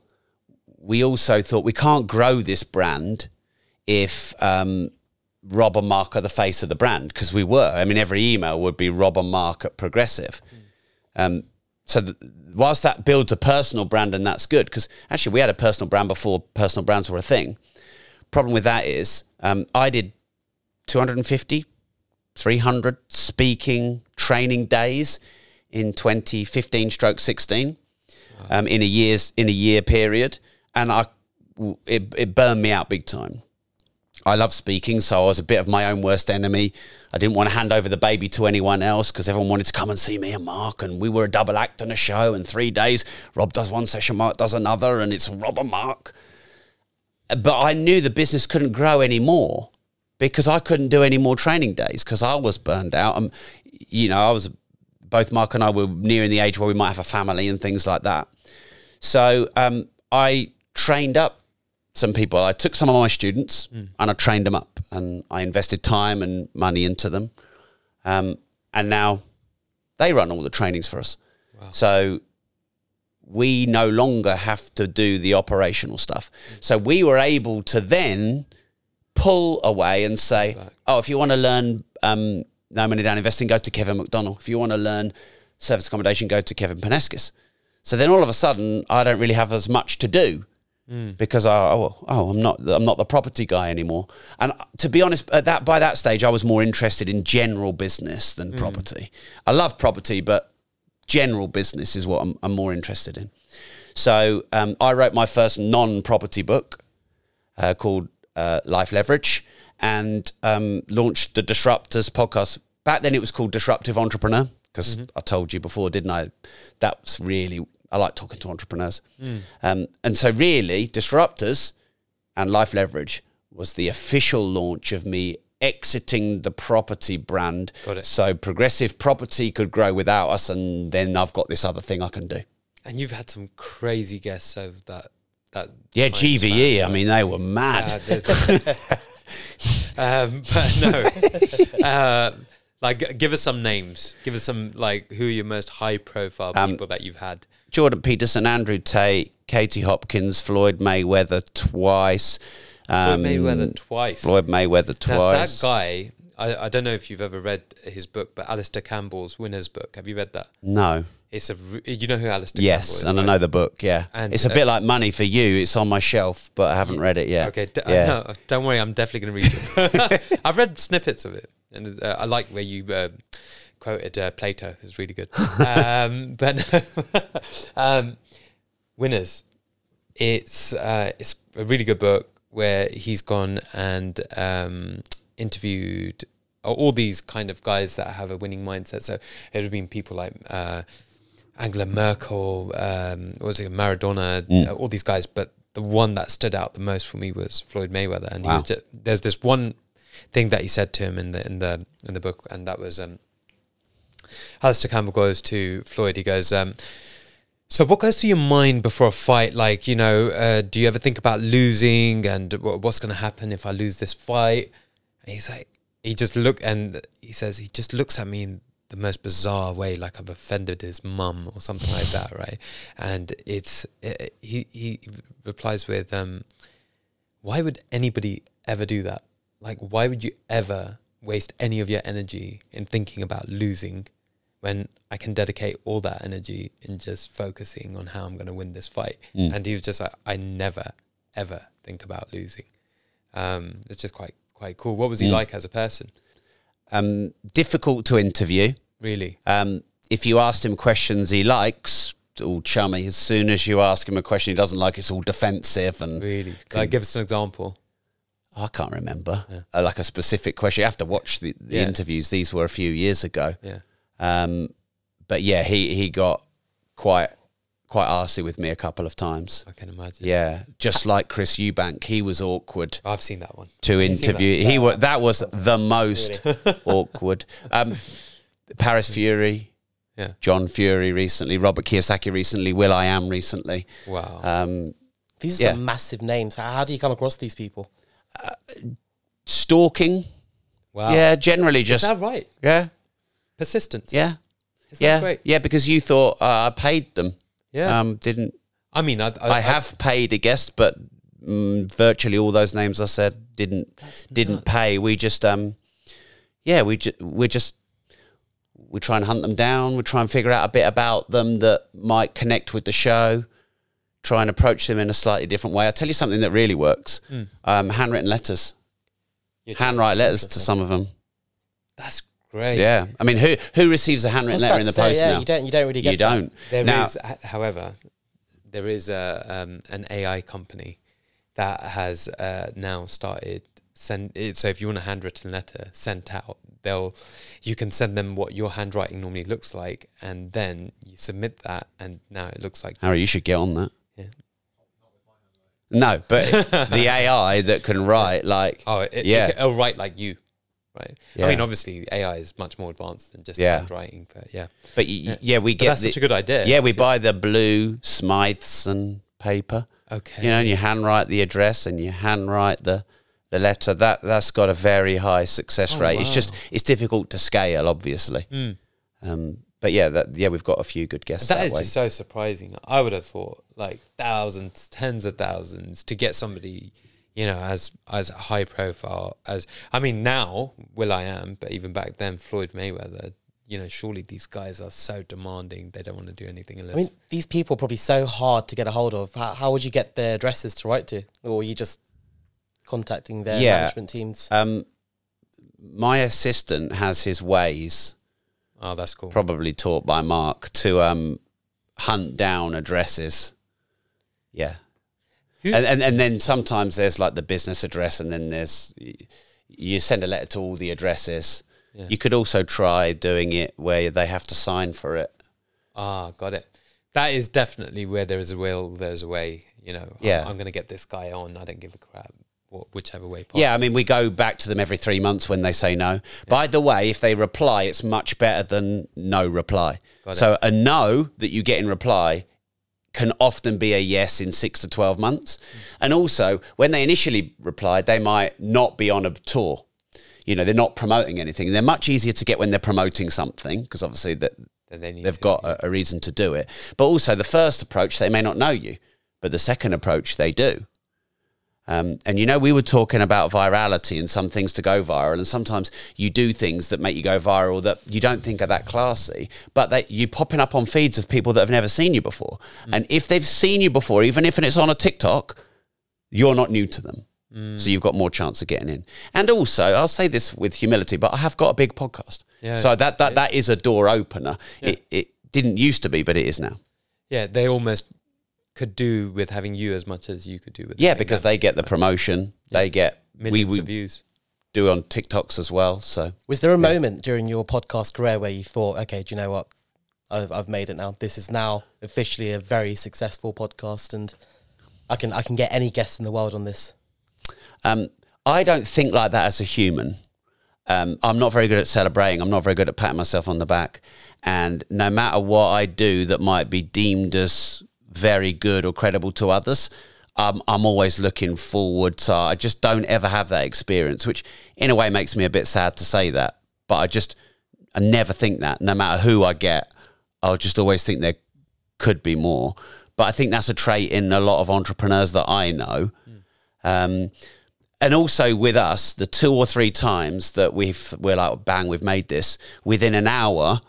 We also thought we can't grow this brand if Rob and Mark are the face of the brand, because we were. I mean, every email would be Rob and Mark at Progressive. so whilst that builds a personal brand, and that's good, because actually we had a personal brand before personal brands were a thing. Problem with that is I did 250, 300 speaking training days in 2015/16 in a year period, and it burned me out big time. I love speaking, so I was a bit of my own worst enemy. I didn't want to hand over the baby to anyone else because everyone wanted to come and see me and Mark, and we were a double act on a show, and 3 days, Rob does one session, Mark does another, and it's Rob and Mark. But I knew the business couldn't grow anymore because I couldn't do any more training days because I was burned out. And, both Mark and I were nearing the age where we might have a family and things like that. So I trained up some people. I took some of my students and I trained them up, and I invested time and money into them. And now they run all the trainings for us. Wow. So we no longer have to do the operational stuff. So we were able to then pull away and say, oh, if you want to learn no money down investing, go to Kevin McDonald. If you want to learn service accommodation, go to Kevin Paneskis. So then all of a sudden, I don't really have as much to do because I'm not the property guy anymore. And to be honest, by that stage, I was more interested in general business than property. I love property, but general business is what I'm more interested in. So I wrote my first non-property book called Life Leverage, and launched the Disruptors podcast. Back then it was called Disruptive Entrepreneur, because I told you before, didn't I? That's really, I like talking to entrepreneurs. And so really, Disruptors and Life Leverage was the official launch of me exiting the property brand. Got it. So Progressive Property could grow without us, and then I've got this other thing I can do. And you've had some crazy guests over that yeah, GVE, I mean, they were mad. But no, like, give us some names. Give us some, like, who are your most high-profile people that you've had? Jordan Peterson, Andrew Tate, Katie Hopkins, Floyd Mayweather twice. Floyd Mayweather twice. Floyd Mayweather twice. Now, that guy, I don't know if you've ever read his book, but Alistair Campbell's Winner's Book. Have you read that? No. It's you know who Alistair Campbell is? Yes, and right? I know the book, yeah. And it's a bit like Money for You. It's on my shelf, but I haven't read it yet. Okay, no, don't worry, I'm definitely going to read it. I've read snippets of it, and I like where you quoted Plato. It's really good. Winners. It's a really good book where he's gone and interviewed all these kind of guys that have a winning mindset. So it would have been people like Angela Merkel, was it Maradona, all these guys. But the one that stood out the most for me was Floyd Mayweather. And he was just, there's this one thing that he said to him in the book, and that was Alistair Campbell goes to Floyd. He goes, so what goes through your mind before a fight? Like, do you ever think about losing and what's going to happen if I lose this fight? And he's like, he just looks at me in the most bizarre way, like I've offended his mum or something like that, right? And he replies with, why would anybody ever do that? Like, why would you ever waste any of your energy in thinking about losing when I can dedicate all that energy in just focusing on how I'm going to win this fight? And he was just like, I never, ever think about losing. It's just quite cool. What was he like as a person? Difficult to interview. Really? If you asked him questions he likes, all chummy. As soon as you ask him a question he doesn't like, it's all defensive. And really? Like, give us an example. I can't remember. Yeah. Like a specific question. You have to watch the interviews. These were a few years ago. Yeah. But yeah, he got quite arsey with me a couple of times. I can imagine. Yeah, just like Chris Eubank, he was awkward. I've seen that one. To interview, that was the most awkward. Paris Fury, John Fury recently, Robert Kiyosaki recently, will.i.am recently. Wow. These are some massive names. How do you come across these people? Stalking. Wow. Yeah, generally just. Is that right? Yeah. Persistence. Yeah. Is that great? Yeah, because you thought I paid them. Yeah. Didn't. I mean, I have paid a guest, but virtually all those names I said didn't pay. We just we try and hunt them down. We try and figure out a bit about them that might connect with the show. Try and approach them in a slightly different way. I'll tell you something that really works. Handwritten letters. Handwrite letters to some of them. That's great. Yeah. I mean, who receives a handwritten letter in the post now? You don't really get You don't. However, there is an AI company that has now started so if you want a handwritten letter sent out, you can send them what your handwriting normally looks like, and then you submit that, and now it looks like. Harry, you should get on that. Yeah. No, but the AI that can write like it'll write like you, right? Yeah. I mean, obviously AI is much more advanced than just handwriting, but we get that's such a good idea. Yeah, we buy the blue Smythes and paper. Okay. You know, and you handwrite the address and you handwrite the letter. That's got a very high success rate. Wow. It's difficult to scale, obviously. But we've got a few good guests. That is just so surprising. I would have thought like thousands, tens of thousands to get somebody, you know, as high profile as, I mean, now will.i.am, but even back then Floyd Mayweather. You know, surely these guys are so demanding. They don't want to do anything unless. I mean, these people are probably so hard to get a hold of. How would you get their addresses to write to, or are you just contacting their management teams? My assistant has his ways. Oh, that's cool. Probably taught by Mark to hunt down addresses. Yeah. And then sometimes there's like the business address, and then you send a letter to all the addresses. Yeah. You could also try doing it where they have to sign for it. Ah, got it. That is definitely where there is a will, there's a way. You know, I'm going to get this guy on. I don't give a crap. Whichever way possible. Yeah, I mean, we go back to them every 3 months when they say no. Yeah. By the way, if they reply, it's much better than no reply. So a no that you get in reply can often be a yes in 6 to 12 months. And also, when they initially replied, they might not be on a tour. You know, they're not promoting anything. They're much easier to get when they're promoting something, because obviously they've got a reason to do it. But also the first approach, they may not know you, but the second approach, they do. And, you know, we were talking about virality and some things to go viral, and sometimes you do things that make you go viral that you don't think are that classy, but you're popping up on feeds of people that have never seen you before. And if they've seen you before, even if it's on a TikTok, you're not new to them. So you've got more chance of getting in. And also, I'll say this with humility, but I have got a big podcast. Yeah, so that is a door opener. Yeah. It didn't used to be, but it is now. Yeah, they almost could do with having you as much as you could do with because they get the promotion. Yeah. They get millions of views. Do on TikToks as well. So was there a moment during your podcast career where you thought, okay, do you know what? I've made it now. This is now officially a very successful podcast, and I can get any guest in the world on this. I don't think like that as a human. I'm not very good at celebrating. I'm not very good at patting myself on the back. And no matter what I do that might be deemed as very good or credible to others, I'm always looking forward to. I just don't ever have that experience, which in a way makes me a bit sad to say that. But I never think that. No matter who I get, I'll just always think there could be more. But I think that's a trait in a lot of entrepreneurs that I know. And also with us, the 2 or 3 times that we're like, bang, we've made this, within an hour,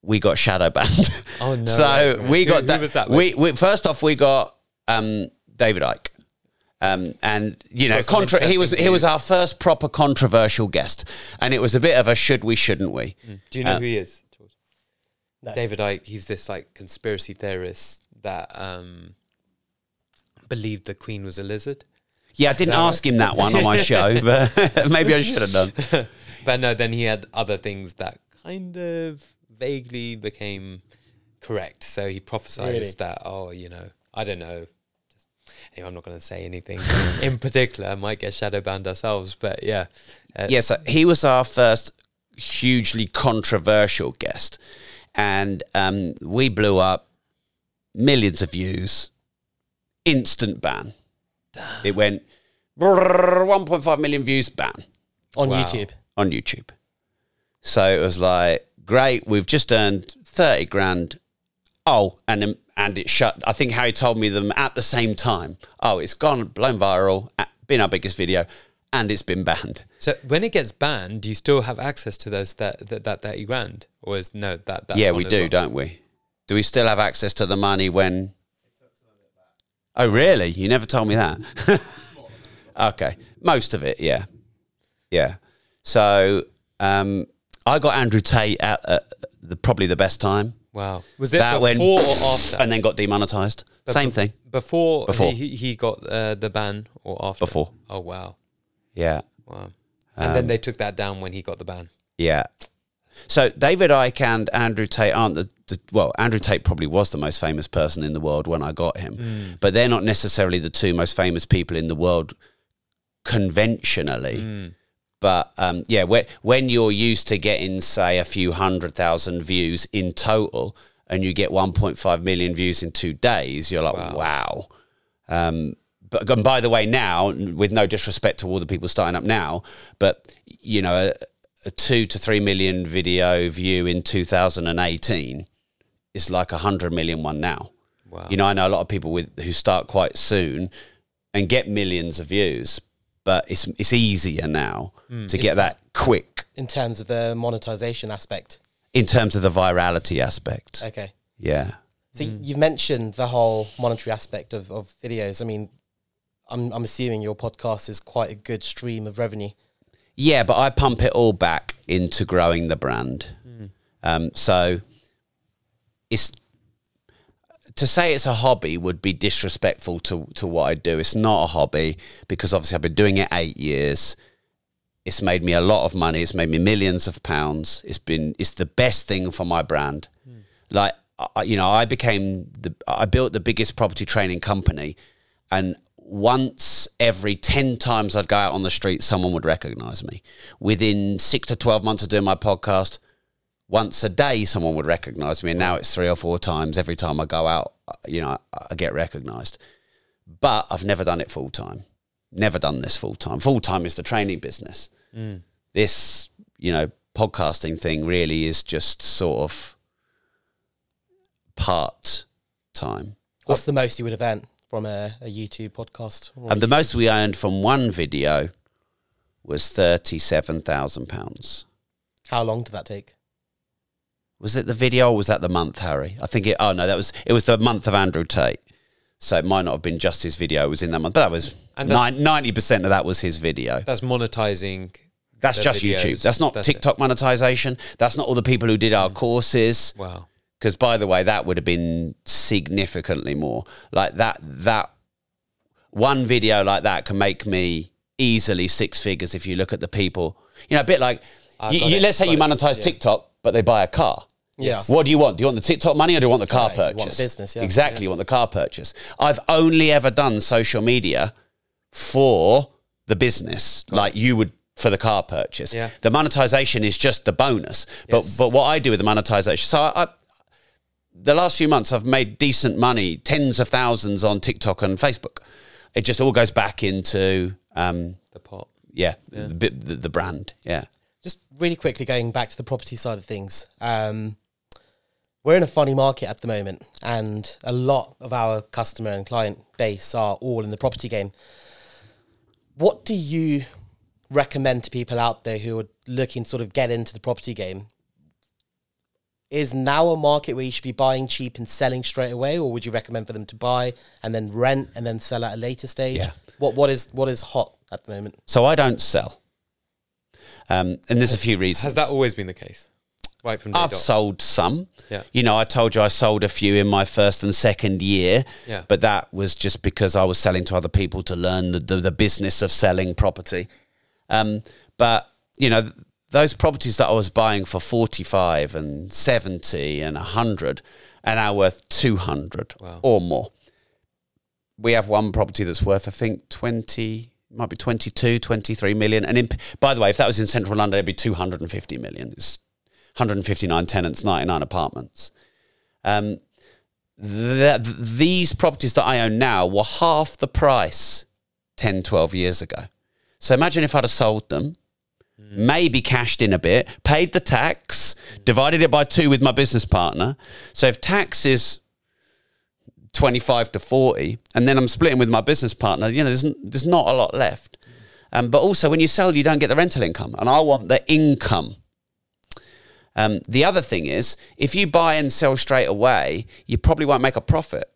we got shadow banned. Oh no! So we got who was that? We first off we got David Icke, and you know, he was our first proper controversial guest, and it was a bit of a should we, shouldn't we? Do you know who he is? No. David Icke. He's this like conspiracy theorist that believed the Queen was a lizard. Yeah, I didn't ask him that one on my show, but maybe I should have done. But no, then he had other things that kind of vaguely became correct. So he prophesized that, you know, I don't know. Anyway, I'm not going to say anything in particular. I might get shadow banned ourselves, but yeah. So he was our first hugely controversial guest. And we blew up, millions of views, instant ban. Damn. It went 1.5 million views, ban. On YouTube? On YouTube. So it was like, great, we've just earned 30 grand. Oh, and it shut. I think Harry told me them at the same time. Oh, it's blown viral, been our biggest video, and it's been banned. So when it gets banned, do you still have access to those that 30 grand, or is no that's yeah, we do, don't we? Do we still have access to the money when? Oh, really? You never told me that. Okay, most of it, yeah, yeah. So I got Andrew Tate at probably the best time. Wow. Was it before or after? And then got demonetised. Same thing. Before. He got the ban, or after? Before. Oh, wow. Yeah. Wow. And then they took that down when he got the ban. Yeah. So David Icke and Andrew Tate aren't well, Andrew Tate probably was the most famous person in the world when I got him, but they're not necessarily the two most famous people in the world conventionally. But yeah, when you're used to getting, say, a few 100,000 views in total, and you get 1.5 million views in 2 days, you're like, wow. But and by the way, now, with no disrespect to all the people starting up now, but you know, a 2 to 3 million video view in 2018 is like 100 million one now. Wow. You know, I know a lot of people who start quite soon and get millions of views, but it's easier now to get that quick. In terms of the monetization aspect? In terms of the virality aspect. Okay. Yeah. So you've mentioned the whole monetary aspect of videos. I mean, I'm assuming your podcast is quite a good stream of revenue. Yeah, but I pump it all back into growing the brand. So it's... To say it's a hobby would be disrespectful to what I do. It's not a hobby because obviously I've been doing it 8 years. It's made me a lot of money. It's made me millions of pounds. It's the best thing for my brand. Like, you know, I built the biggest property training company, and once every 10 times I'd go out on the street, someone would recognize me. Within 6 to 12 months of doing my podcast, once a day someone would recognize me, and now it's 3 or 4 times every time I go out, you know, I get recognized. But I've never done it full time. Never done this full time. Full time is the training business. This, you know, podcasting thing really is just sort of part time. What's the most you would have earned from a YouTube podcast? And the most we earned from one video was £37,000. How long did that take? Was it the video or was that the month, Harry? I think it was the month of Andrew Tate. So it might not have been just his video. It was in that month. But that was 90% of that was his video. That's monetizing. That's just videos. YouTube. That's not TikTok monetization. That's not all the people who did our courses. Wow. Because by the way, that would have been significantly more. Like that one video like that can make me easily 6 figures if you look at the people. You know, a bit like let's say you monetize TikTok, but they buy a car. Yes. What do you want? Do you want the TikTok money or do you want the car purchase? You want the business, yeah. Exactly, you want the car purchase. I've only ever done social media for the business, like you would for the car purchase. Yeah. The monetization is just the bonus. But what I do with the monetization, so the last few months I've made decent money, tens of thousands on TikTok and Facebook. It just all goes back into the pot. Yeah, the brand. Yeah. Just really quickly going back to the property side of things. We're in a funny market at the moment, and a lot of our customer and client base are all in the property game. What do you recommend to people out there who are looking to sort of get into the property game? Is now a market where you should be buying cheap and selling straight away, or would you recommend for them to buy and then rent and then sell at a later stage? Yeah. What is hot at the moment? So I don't sell. And there's a few reasons. Has that always been the case? Right from day I've dot? sold some. Yeah. You know, I told you I sold a few in my first and second year. Yeah. But that was just because I was selling to other people to learn the business of selling property. But, you know, those properties that I was buying for 45 and 70 and 100 are now worth 200 or more. We have one property that's worth, I think, 22, 23 million. And by the way, if that was in central London, it'd be 250 million. It's 159 tenants, 99 apartments. These properties that I own now were half the price 10, 12 years ago. So imagine if I'd have sold them, maybe cashed in a bit, paid the tax, divided it by 2 with my business partner. So if tax is 25 to 40, and then I'm splitting with my business partner, you know, there's not a lot left. But also when you sell, you don't get the rental income. And I want the income. The other thing is, if you buy and sell straight away, you probably won't make a profit.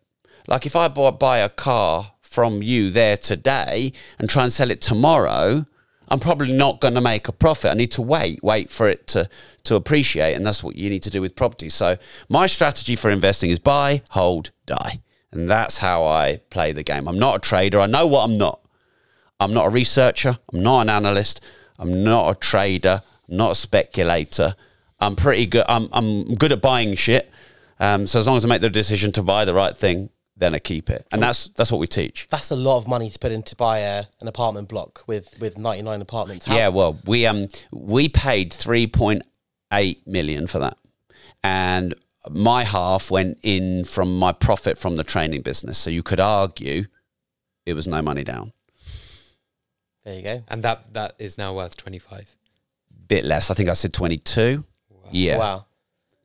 Like if I buy a car from you there today and try and sell it tomorrow, I'm probably not going to make a profit. I need to wait for it to appreciate. And that's what you need to do with property. So my strategy for investing is buy, hold, die. And that's how I play the game. I'm not a trader. I know what I'm not. I'm not a researcher. I'm not an analyst. I'm not a trader. I'm not a speculator. I'm pretty good. I'm good at buying shit. So as long as I make the decision to buy the right thing, then I keep it. And that's what we teach. That's a lot of money to put in to buy an apartment block with 99 apartments. Yeah, well, we paid 3.8 million for that. And my half went in from my profit from the training business. So you could argue it was no money down. There you go. And that is now worth 25. Bit less. I think I said 22. Wow. Yeah. Wow.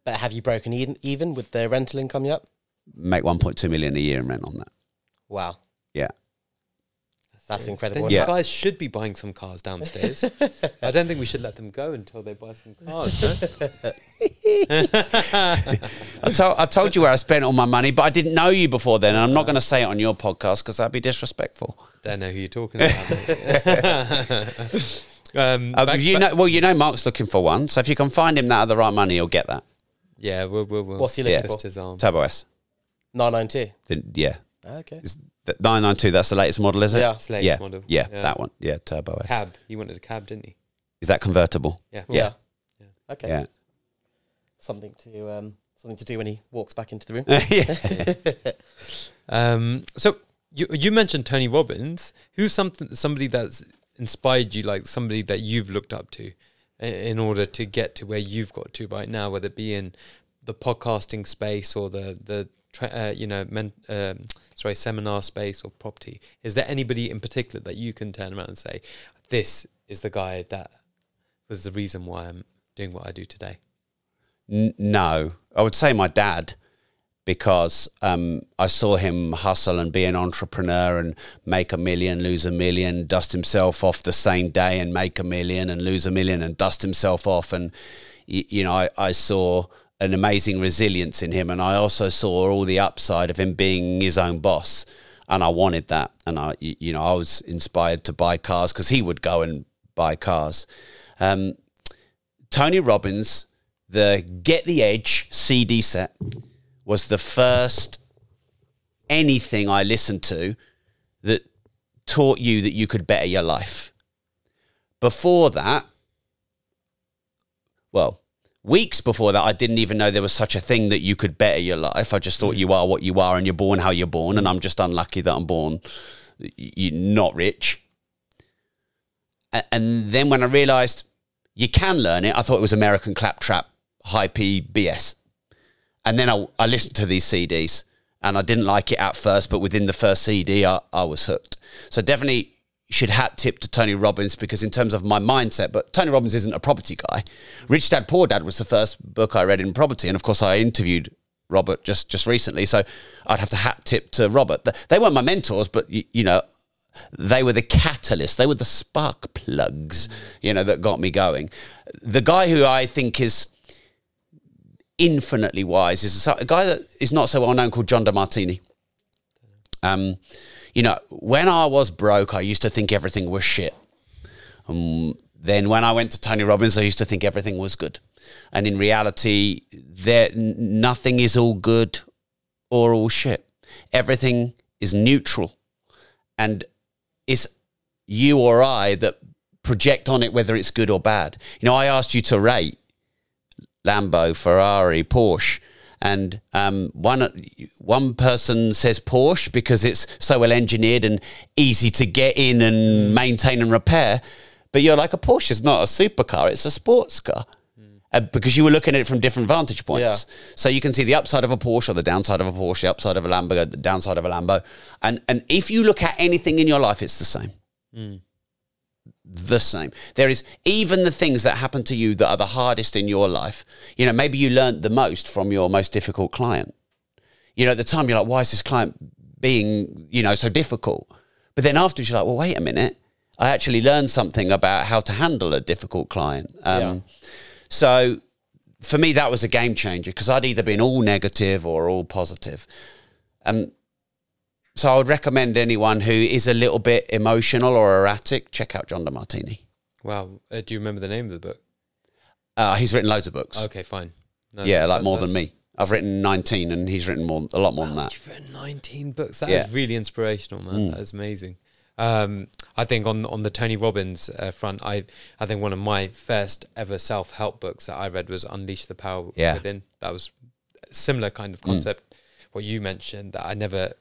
But have you broken even with the rental income yet? Make 1.2 million a year in rent on that. Wow. Yeah. That's incredible. Then Yeah. you guys should be buying some cars downstairs. I don't think we should let them go until they buy some cars. No? I told you where I spent all my money, but I didn't know you before then, and I'm not going to say it on your podcast because that'd be disrespectful. Don't know who you're talking about. You know Mark's looking for one, so if you can find him that at the right money, he'll get that. Yeah, we'll. What's he looking for? His arm. Turbo S. 992. Yeah. Okay. Is that 992, that's the latest model, is it? Yeah. It's the latest model. Yeah, that one. Yeah, Turbo S. Cab. He wanted a cab, didn't he? Is that convertible? Yeah. Yeah. Okay. Yeah. Something to do when he walks back into the room. So you mentioned Tony Robbins. Who's somebody that's inspired you, like somebody that you've looked up to in order to get to where you've got to right now, whether it be in the podcasting space or the seminar space or property? Is there anybody in particular that you can turn around and say, this is the guy that was the reason why I'm doing what I do today? No, I would say my dad, because I saw him hustle and be an entrepreneur and make $1 million, lose $1 million, dust himself off the same day and make $1 million and lose $1 million and dust himself off. And, I saw an amazing resilience in him. And I also saw all the upside of him being his own boss. And I wanted that. And I was inspired to buy cars because he would go and buy cars. Tony Robbins, the Get the Edge CD set was the first anything I listened to that taught you that you could better your life. Before that, weeks before that, I didn't even know there was such a thing that you could better your life. I just thought you are what you are and you're born how you're born, and I'm just unlucky that I'm born not rich. And then when I realised you can learn it, I thought it was American claptrap, high P BS. And then I listened to these CDs and I didn't like it at first, but within the first CD, I was hooked. So definitely should hat tip to Tony Robbins, because in terms of my mindset, but Tony Robbins isn't a property guy. Rich Dad, Poor Dad was the first book I read in property. And of course I interviewed Robert just recently. So I'd have to hat tip to Robert. They weren't my mentors, but they were the catalyst. They were the spark plugs, that got me going. The guy who I think is infinitely wise is a guy that is not so well known called John DeMartini. When I was broke, I used to think everything was shit. Then when I went to Tony Robbins, I used to think everything was good. And in reality, nothing is all good or all shit. Everything is neutral. And it's you or I that project on it whether it's good or bad. I asked you to rate Lambo, Ferrari, Porsche, and one person says Porsche because it's so well engineered and easy to get in and maintain and repair. But you're like, a Porsche is not a supercar, it's a sports car. Because you were looking at it from different vantage points. Yeah. So you can see the upside of a Porsche or the downside of a Porsche, the upside of a Lambo, the downside of a Lambo. And if you look at anything in your life, it's the same. The same. There is even the things that happen to you that are the hardest in your life. Maybe you learned the most from your most difficult client. At the time you're like, why is this client being, so difficult? But then afterwards you're like, well, wait a minute. I actually learned something about how to handle a difficult client. So for me, that was a game changer, because I'd either been all negative or all positive. So I would recommend anyone who is a little bit emotional or erratic, check out John DeMartini. Wow. Do you remember the name of the book? He's written loads of books. Okay, fine. No, yeah, like more than me. I've written 19 and he's written a lot more than that. You've written 19 books. That is really inspirational, man. That is amazing. I think on the Tony Robbins front, I think one of my first ever self-help books that I read was Unleash the Power Within. That was a similar kind of concept, what you mentioned, that I never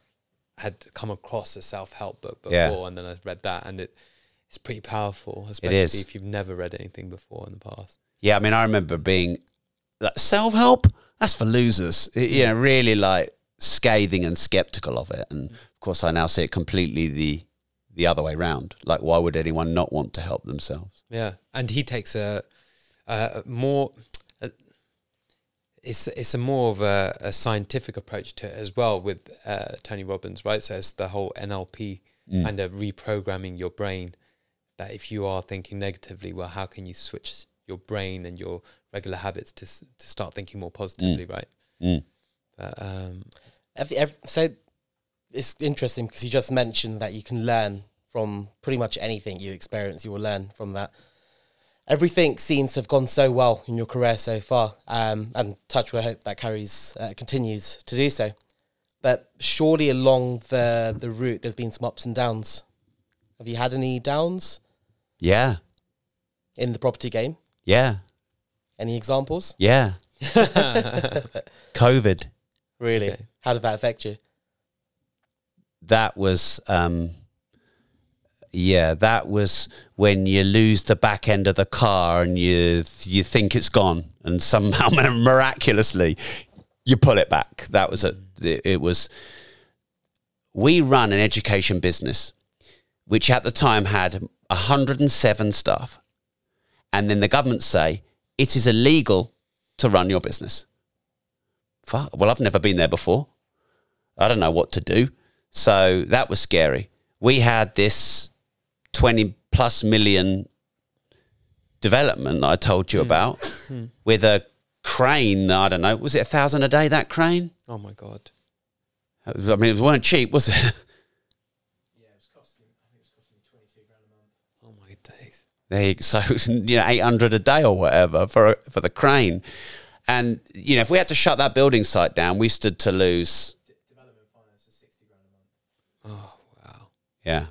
had come across a self-help book before, and then I read that, and it's pretty powerful, especially if you've never read anything before in the past. Yeah, I mean, I remember being like, self-help? That's for losers. You know, really like scathing and skeptical of it. And of course, I now see it completely the other way round. Like, why would anyone not want to help themselves? Yeah, and he takes a more... It's a more of a scientific approach to it as well with Tony Robbins, right? So it's the whole NLP kind of reprogramming your brain, that if you are thinking negatively, well, how can you switch your brain and your regular habits to start thinking more positively, right? So it's interesting because you just mentioned that you can learn from pretty much anything you experience. You will learn from that. Everything seems to have gone so well in your career so far, and touch wood, I hope that continues to do so. But surely along the route, there's been some ups and downs. Have you had any downs? Yeah. In the property game? Yeah. Any examples? Yeah. COVID. Really? Okay. How did that affect you? That was... that was when you lose the back end of the car and you think it's gone, and somehow miraculously you pull it back. That was it was. We run an education business, which at the time had 107 staff, and then the government say it is illegal to run your business. Well, I've never been there before. I don't know what to do. So that was scary. We had this 20+ million development that I told you about with a crane. I don't know. Was it 1,000 a day, that crane? Oh my God. I mean, it weren't cheap, was it? Yeah, it was costing, I think it was costing me 22 grand a month. Oh my days. There you go. So, 800 a day or whatever for the crane. And, if we had to shut that building site down, we stood to lose. Development finance is 60 grand a month. Oh, wow. Yeah.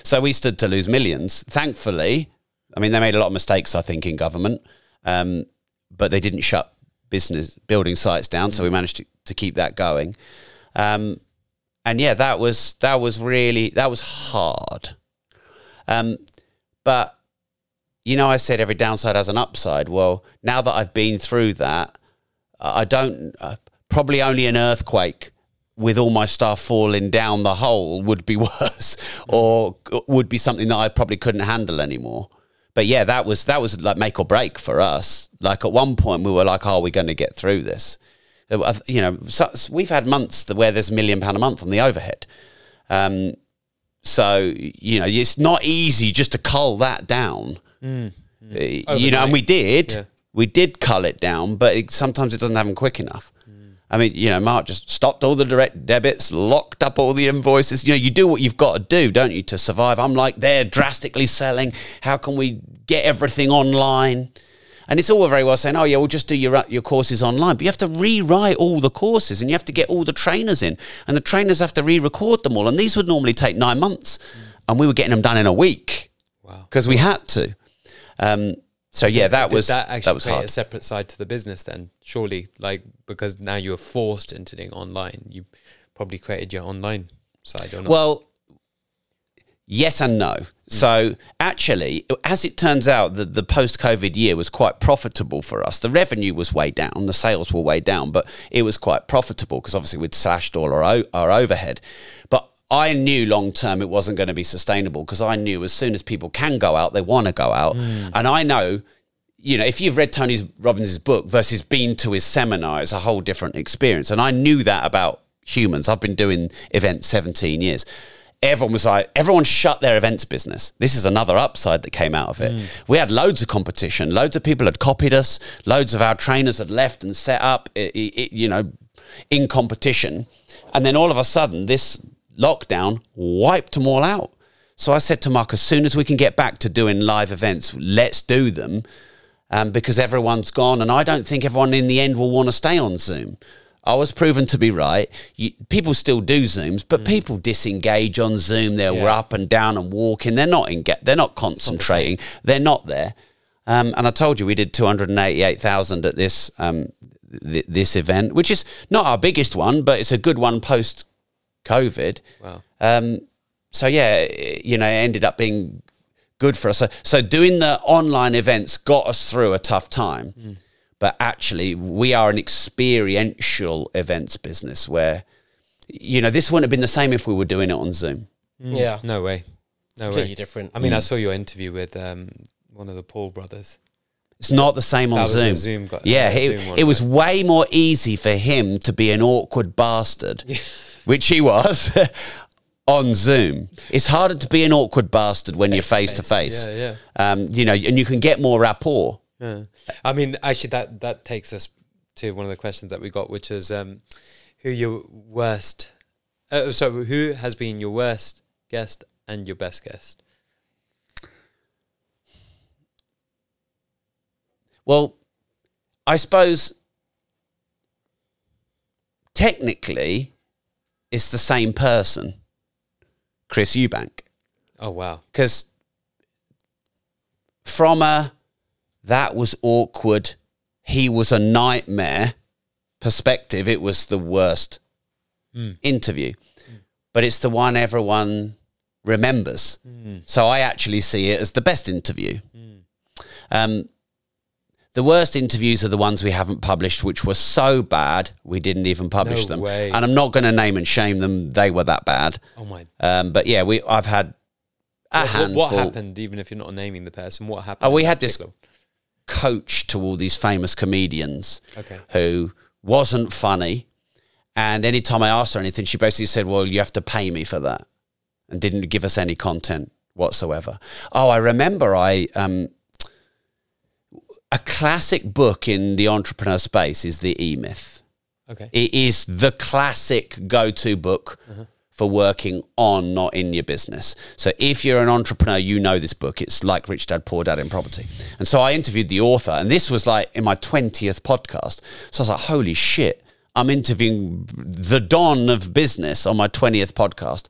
So we stood to lose millions. Thankfully, I mean, they made a lot of mistakes, I think, in government, but they didn't shut building sites down, so we managed to keep that going. And yeah, that was hard. But, I said every downside has an upside. Well, now that I've been through that, I don't, probably only an earthquake with all my stuff falling down the hole would be worse, or would be something that I probably couldn't handle anymore. But yeah, that was like make or break for us. Like at one point we were like, are we going to get through this? So we've had months where there's £1 million a month on the overhead. So, it's not easy just to cull that down. And we did cull it down, but sometimes it doesn't happen quick enough. I mean, Mark just stopped all the direct debits, locked up all the invoices. You do what you've got to do, don't you, to survive? I'm like, they're drastically selling. How can we get everything online? And it's all very well saying, oh, yeah, we'll just do your courses online. But you have to rewrite all the courses, and you have to get all the trainers in. And the trainers have to re-record them all. And these would normally take 9 months. And we were getting them done in a week. Wow. Because we had to. So yeah, that was hard. A separate side to the business then, surely, because now you're forced into doing online. You probably created your online side, or not? Well, yes and no. So actually, as it turns out, the post-COVID year was quite profitable for us. The revenue was way down, the sales were way down, but it was quite profitable because obviously we'd slashed all our overhead. But I knew long term it wasn't going to be sustainable, because I knew as soon as people can go out, they want to go out. And I know, if you've read Tony Robbins' book versus been to his seminar, it's a whole different experience. And I knew that about humans. I've been doing events 17 years. everyone was like, everyone shut their events business. This is another upside that came out of it. We had loads of competition. Loads of people had copied us. Loads of our trainers had left and set up, you know, in competition. And then all of a sudden, this lockdown wiped them all out. So I said to Mark, as soon as we can get back to doing live events, let's do them, because everyone's gone. And I don't think everyone in the end will want to stay on Zoom. I was proven to be right. People still do Zooms, but people disengage on Zoom. They're up and down and walking. They're not concentrating. They're not there. And I told you we did 288,000 at this this event, which is not our biggest one, but it's a good one post COVID. Wow. So yeah, you know, it ended up being good for us. So doing the online events got us through a tough time. But actually, we are an experiential events business where, you know, this wouldn't have been the same if we were doing it on Zoom. Yeah. No way. No way. Completely different. I mean, I saw your interview with one of the Paul brothers. It's not the same on Zoom. Zoom it was way more easy for him to be an awkward bastard, which he was, on Zoom. It's harder to be an awkward bastard when you're face to face. You know, and you can get more rapport. Yeah. I mean, actually, that takes us to one of the questions that we got, which is who your worst. So, who has been your worst guest and your best guest? Well, I suppose technically it's the same person, Chris Eubank. Oh wow! Because from a that was awkward, he was a nightmare perspective, it was the worst interview. But it's the one everyone remembers. So I actually see it as the best interview. The worst interviews are the ones we haven't published, which were so bad we didn't even publish them. Way. And I'm not going to name and shame them. They were that bad. Oh my! But yeah, I've had a handful. What happened? Even if you're not naming the person, what happened? Oh, we had this coach to all these famous comedians who wasn't funny, and anytime I asked her anything, she basically said, well, you have to pay me for that, and didn't give us any content whatsoever. Oh, I remember a classic book in the entrepreneur space is The E-Myth. It is the classic go-to book for working on, not in your business. So if you're an entrepreneur, you know this book. It's like Rich Dad, Poor Dad in Property. And so I interviewed the author, and this was like in my 20th podcast. So I was like, holy shit, I'm interviewing the Don of business on my 20th podcast.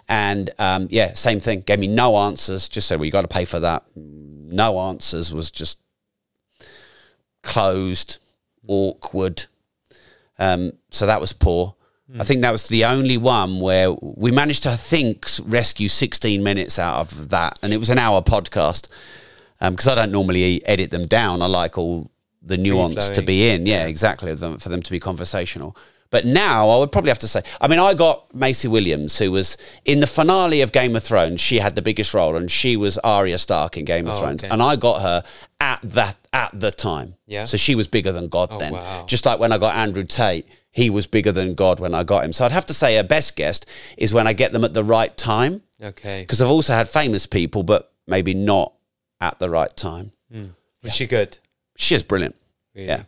And yeah, same thing. Gave me no answers. Just said, well, you got to pay for that. No answers. Was just closed, awkward. So that was poor. I think that was the only one where we managed to, I think, rescue 16 minutes out of that. And it was an hour podcast. Because I don't normally edit them down. I like all the nuance to be in. Yeah, exactly. For them to be conversational. But now I would probably have to say, I mean, I got Maisie Williams, who was in the finale of Game of Thrones. She had the biggest role, and she was Arya Stark in Game of Thrones. And I got her at the time. Yeah. So she was bigger than God then. Wow. Just like when I got Andrew Tate, he was bigger than God when I got him. So I'd have to say a best guest is when I get them at the right time. Okay. Because I've also had famous people, but maybe not at the right time. Was she good? She is brilliant. Really? Yeah.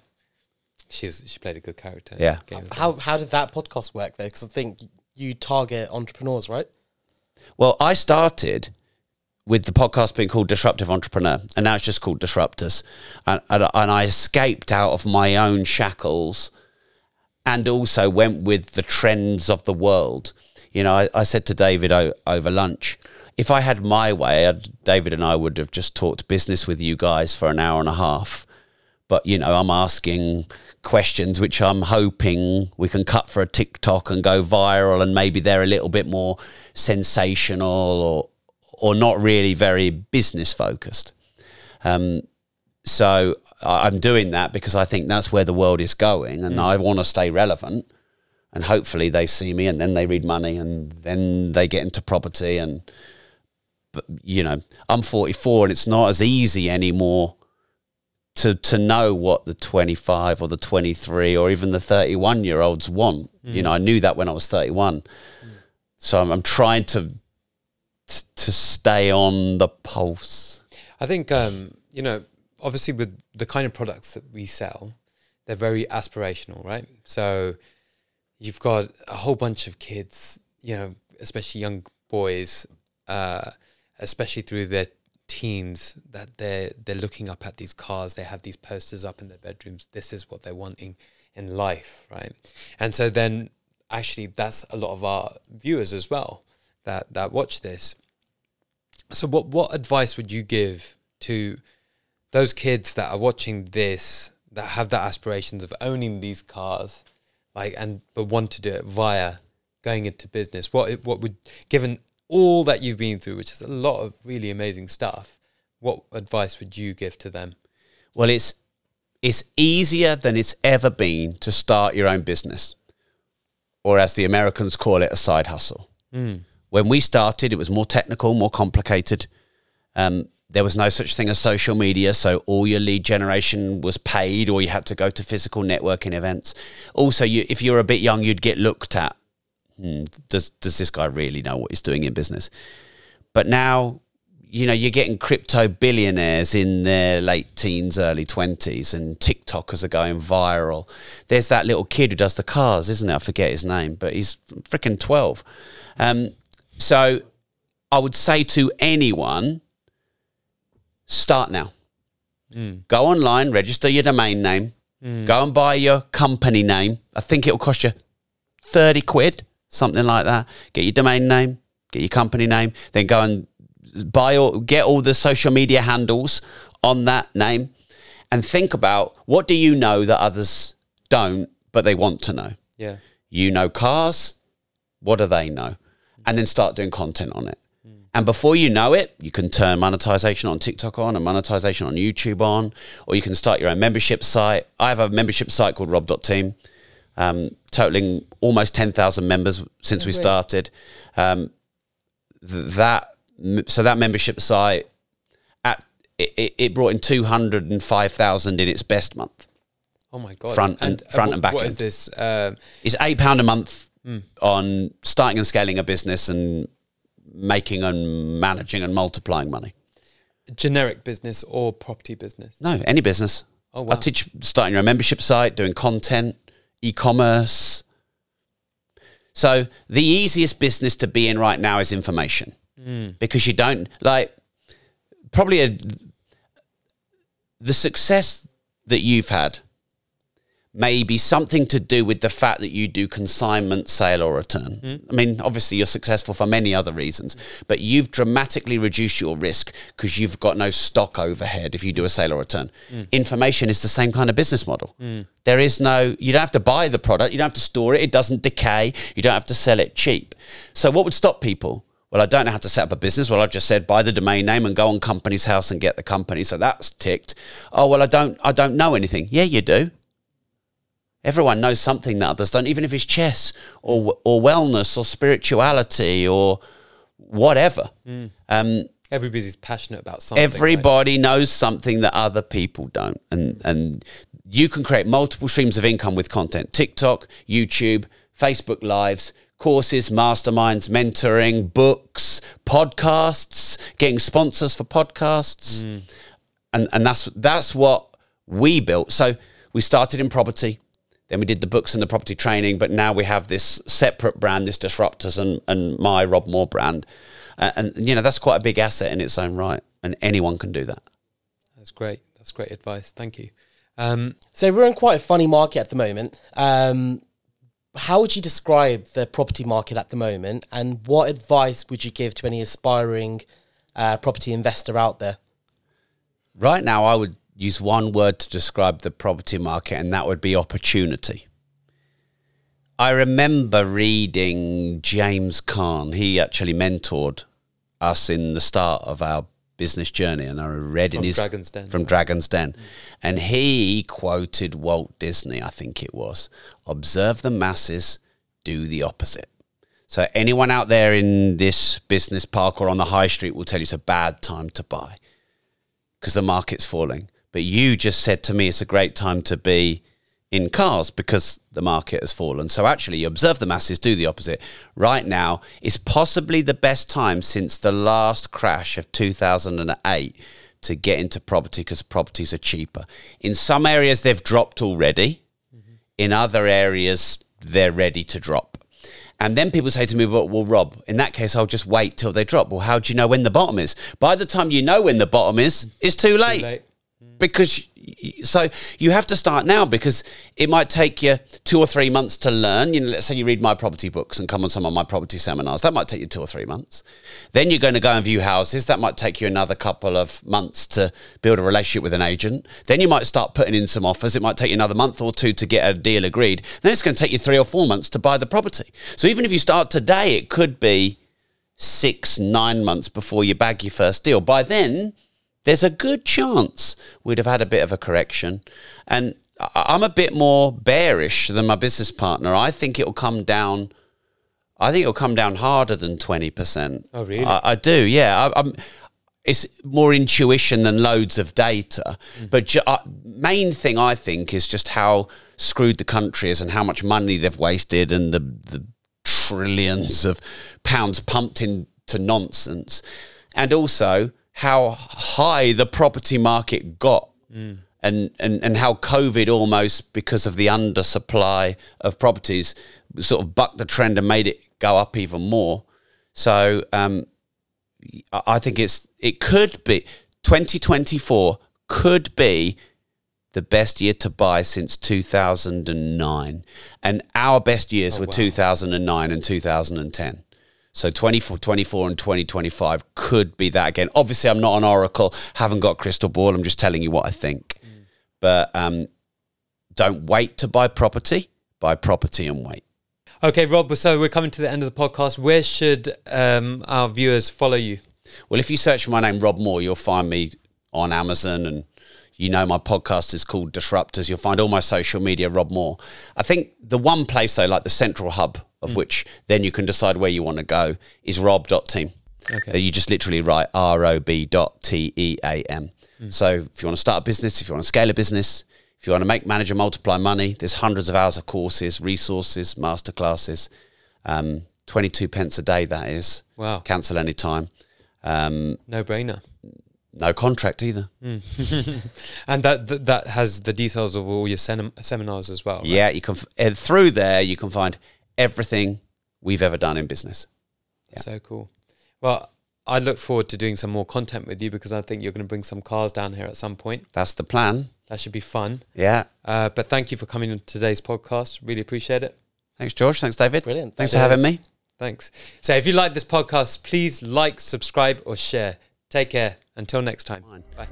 She played a good character. Yeah. How did that podcast work though? Because I think you target entrepreneurs, right? Well, I started with the podcast being called Disruptive Entrepreneur, and now it's just called Disruptors. And I escaped out of my own shackles and also went with the trends of the world. You know, I said to David over lunch, if I had my way, David and I would have just talked business with you guys for an hour and a half. But, you know, I'm asking questions which I'm hoping we can cut for a TikTok and go viral, and maybe they're a little bit more sensational or not really very business focused. So I'm doing that because I think that's where the world is going, and I want to stay relevant, and hopefully they see me and then they read money and then they get into property. But you know, I'm 44 and it's not as easy anymore to know what the 25 or the 23 or even the 31-year-olds want. You know, I knew that when I was 31. So I'm trying to to stay on the pulse? I think, you know, obviously with the kind of products that we sell, they're very aspirational, right? So you've got a whole bunch of kids, you know, especially young boys, especially through their teens, that they're looking up at these cars. They have these posters up in their bedrooms. This is what they're wanting in life, right? And so then actually that's a lot of our viewers as well that watch this. So what advice would you give to those kids that are watching this, that have the aspirations of owning these cars, like, but want to do it via going into business? What would, given all that you've been through, which is a lot of really amazing stuff, what advice would you give to them? Well, it's easier than it's ever been to start your own business, or as the Americans call it, a side hustle. When we started, it was more technical, more complicated. There was no such thing as social media, so all your lead generation was paid, or you had to go to physical networking events. Also, if you were a bit young, you'd get looked at. Does this guy really know what he's doing in business? But now, you know, you're getting crypto billionaires in their late teens, early 20s, and TikTokers are going viral. There's that little kid who does the cars, isn't it? I forget his name, but he's freaking 12. So I would say to anyone, start now. Go online, register your domain name, go and buy your company name. I think it will cost you 30 quid, something like that. Get your domain name, get your company name, then go and get all the social media handles on that name, and think about, what do you know that others don't, but they want to know? Yeah. You know cars, what do they know? And then start doing content on it. And before you know it, you can turn monetization on TikTok on and monetization on YouTube on, or you can start your own membership site. I have a membership site called rob.team, totaling almost 10,000 members since we started. So that membership site, it brought in 205,000 in its best month. Oh my God. Front and back what end. Is this? It's £8 a month on starting and scaling a business and making and managing and multiplying money. Generic business or property business? No, any business. Oh, wow. I teach starting your own membership site, doing content, e-commerce. So the easiest business to be in right now is information, because you don't, like, probably the success that you've had may be something to do with the fact that you do consignment, sale or return. I mean, obviously you're successful for many other reasons, but you've dramatically reduced your risk because you've got no stock overhead if you do a sale or return. Information is the same kind of business model. There is no, you don't have to buy the product, you don't have to store it, it doesn't decay, you don't have to sell it cheap. So what would stop people? Well, I don't know how to set up a business. Well, I just said buy the domain name and go on Company's House and get the company. So that's ticked. Oh, well, I don't know anything. Yeah, you do. Everyone knows something that others don't, even if it's chess or wellness or spirituality or whatever. Everybody's passionate about something. Everybody knows something that other people don't. And you can create multiple streams of income with content. TikTok, YouTube, Facebook Lives, courses, masterminds, mentoring, books, podcasts, getting sponsors for podcasts. And that's what we built. So we started in property. Then we did the books and the property training, but now we have this separate brand, this Disruptors and my Rob Moore brand. And you know, that's quite a big asset in its own right, and anyone can do that. That's great. That's great advice. Thank you. So we're in quite a funny market at the moment. How would you describe the property market at the moment, and what advice would you give to any aspiring property investor out there? Right now, I would use one word to describe the property market, and that would be opportunity. I remember reading James Caan. He actually mentored us in the start of our business journey, and I read in his Dragon's Den. From Dragon's Den, and he quoted Walt Disney, I think it was, observe the masses, do the opposite. So anyone out there in this business park or on the high street will tell you it's a bad time to buy because the market's falling. But you just said to me it's a great time to be in cars because the market has fallen. So actually, you observe the masses, do the opposite. Right now is possibly the best time since the last crash of 2008 to get into property because properties are cheaper. In some areas, they've dropped already. In other areas, they're ready to drop. And then people say to me, well, Rob, in that case, I'll just wait till they drop. Well, how do you know when the bottom is? By the time you know when the bottom is, it's too late. Because so you have to start now, because it might take you 2 or 3 months to learn. You know, let's say you read my property books and come on some of my property seminars. That might take you 2 or 3 months. Then you're going to go and view houses. That might take you another couple of months to build a relationship with an agent. Then you might start putting in some offers. It might take you another month or 2 to get a deal agreed. Then it's going to take you 3 or 4 months to buy the property. So even if you start today, it could be 6, 9 months before you bag your first deal. By then, there's a good chance we'd have had a bit of a correction. And I'm a bit more bearish than my business partner. I think it'll come down. I think it'll come down harder than 20%. Oh, really? I do, yeah. It's more intuition than loads of data. But main thing, I think, is just how screwed the country is and how much money they've wasted and the trillions of pounds pumped into nonsense. And also how high the property market got and how COVID almost, because of the undersupply of properties, sort of bucked the trend and made it go up even more. So I think it could be 2024 could be the best year to buy since 2009. And our best years were 2009 and 2010. So 24 and 2025 could be that again. Obviously, I'm not an oracle, haven't got a crystal ball. I'm just telling you what I think. But don't wait to buy property and wait. Okay, Rob, so we're coming to the end of the podcast. Where should our viewers follow you? Well, if you search for my name, Rob Moore, you'll find me on Amazon, and you know my podcast is called Disruptors. You'll find all my social media, Rob Moore. I think the one place, though, like the central hub of which then you can decide where you want to go, is rob.team. Okay. You just literally write rob.team. So if you want to start a business, if you want to scale a business, if you want to make, manage and multiply money, there's hundreds of hours of courses, resources, masterclasses, 22 pence a day, that is. Wow. Cancel any time. No brainer. No contract either. And that has the details of all your seminars as well, right? Yeah, you can through there you can find everything we've ever done in business. Yeah. So cool. Well, I look forward to doing some more content with you, because I think you're going to bring some cars down here at some point. That's the plan. That should be fun. Yeah. But thank you for coming on today's podcast. Really appreciate it. Thanks, George. Thanks, David. Brilliant. Thanks for having me. Thanks. So if you like this podcast, please like, subscribe or share. Take care. Until next time. Bye.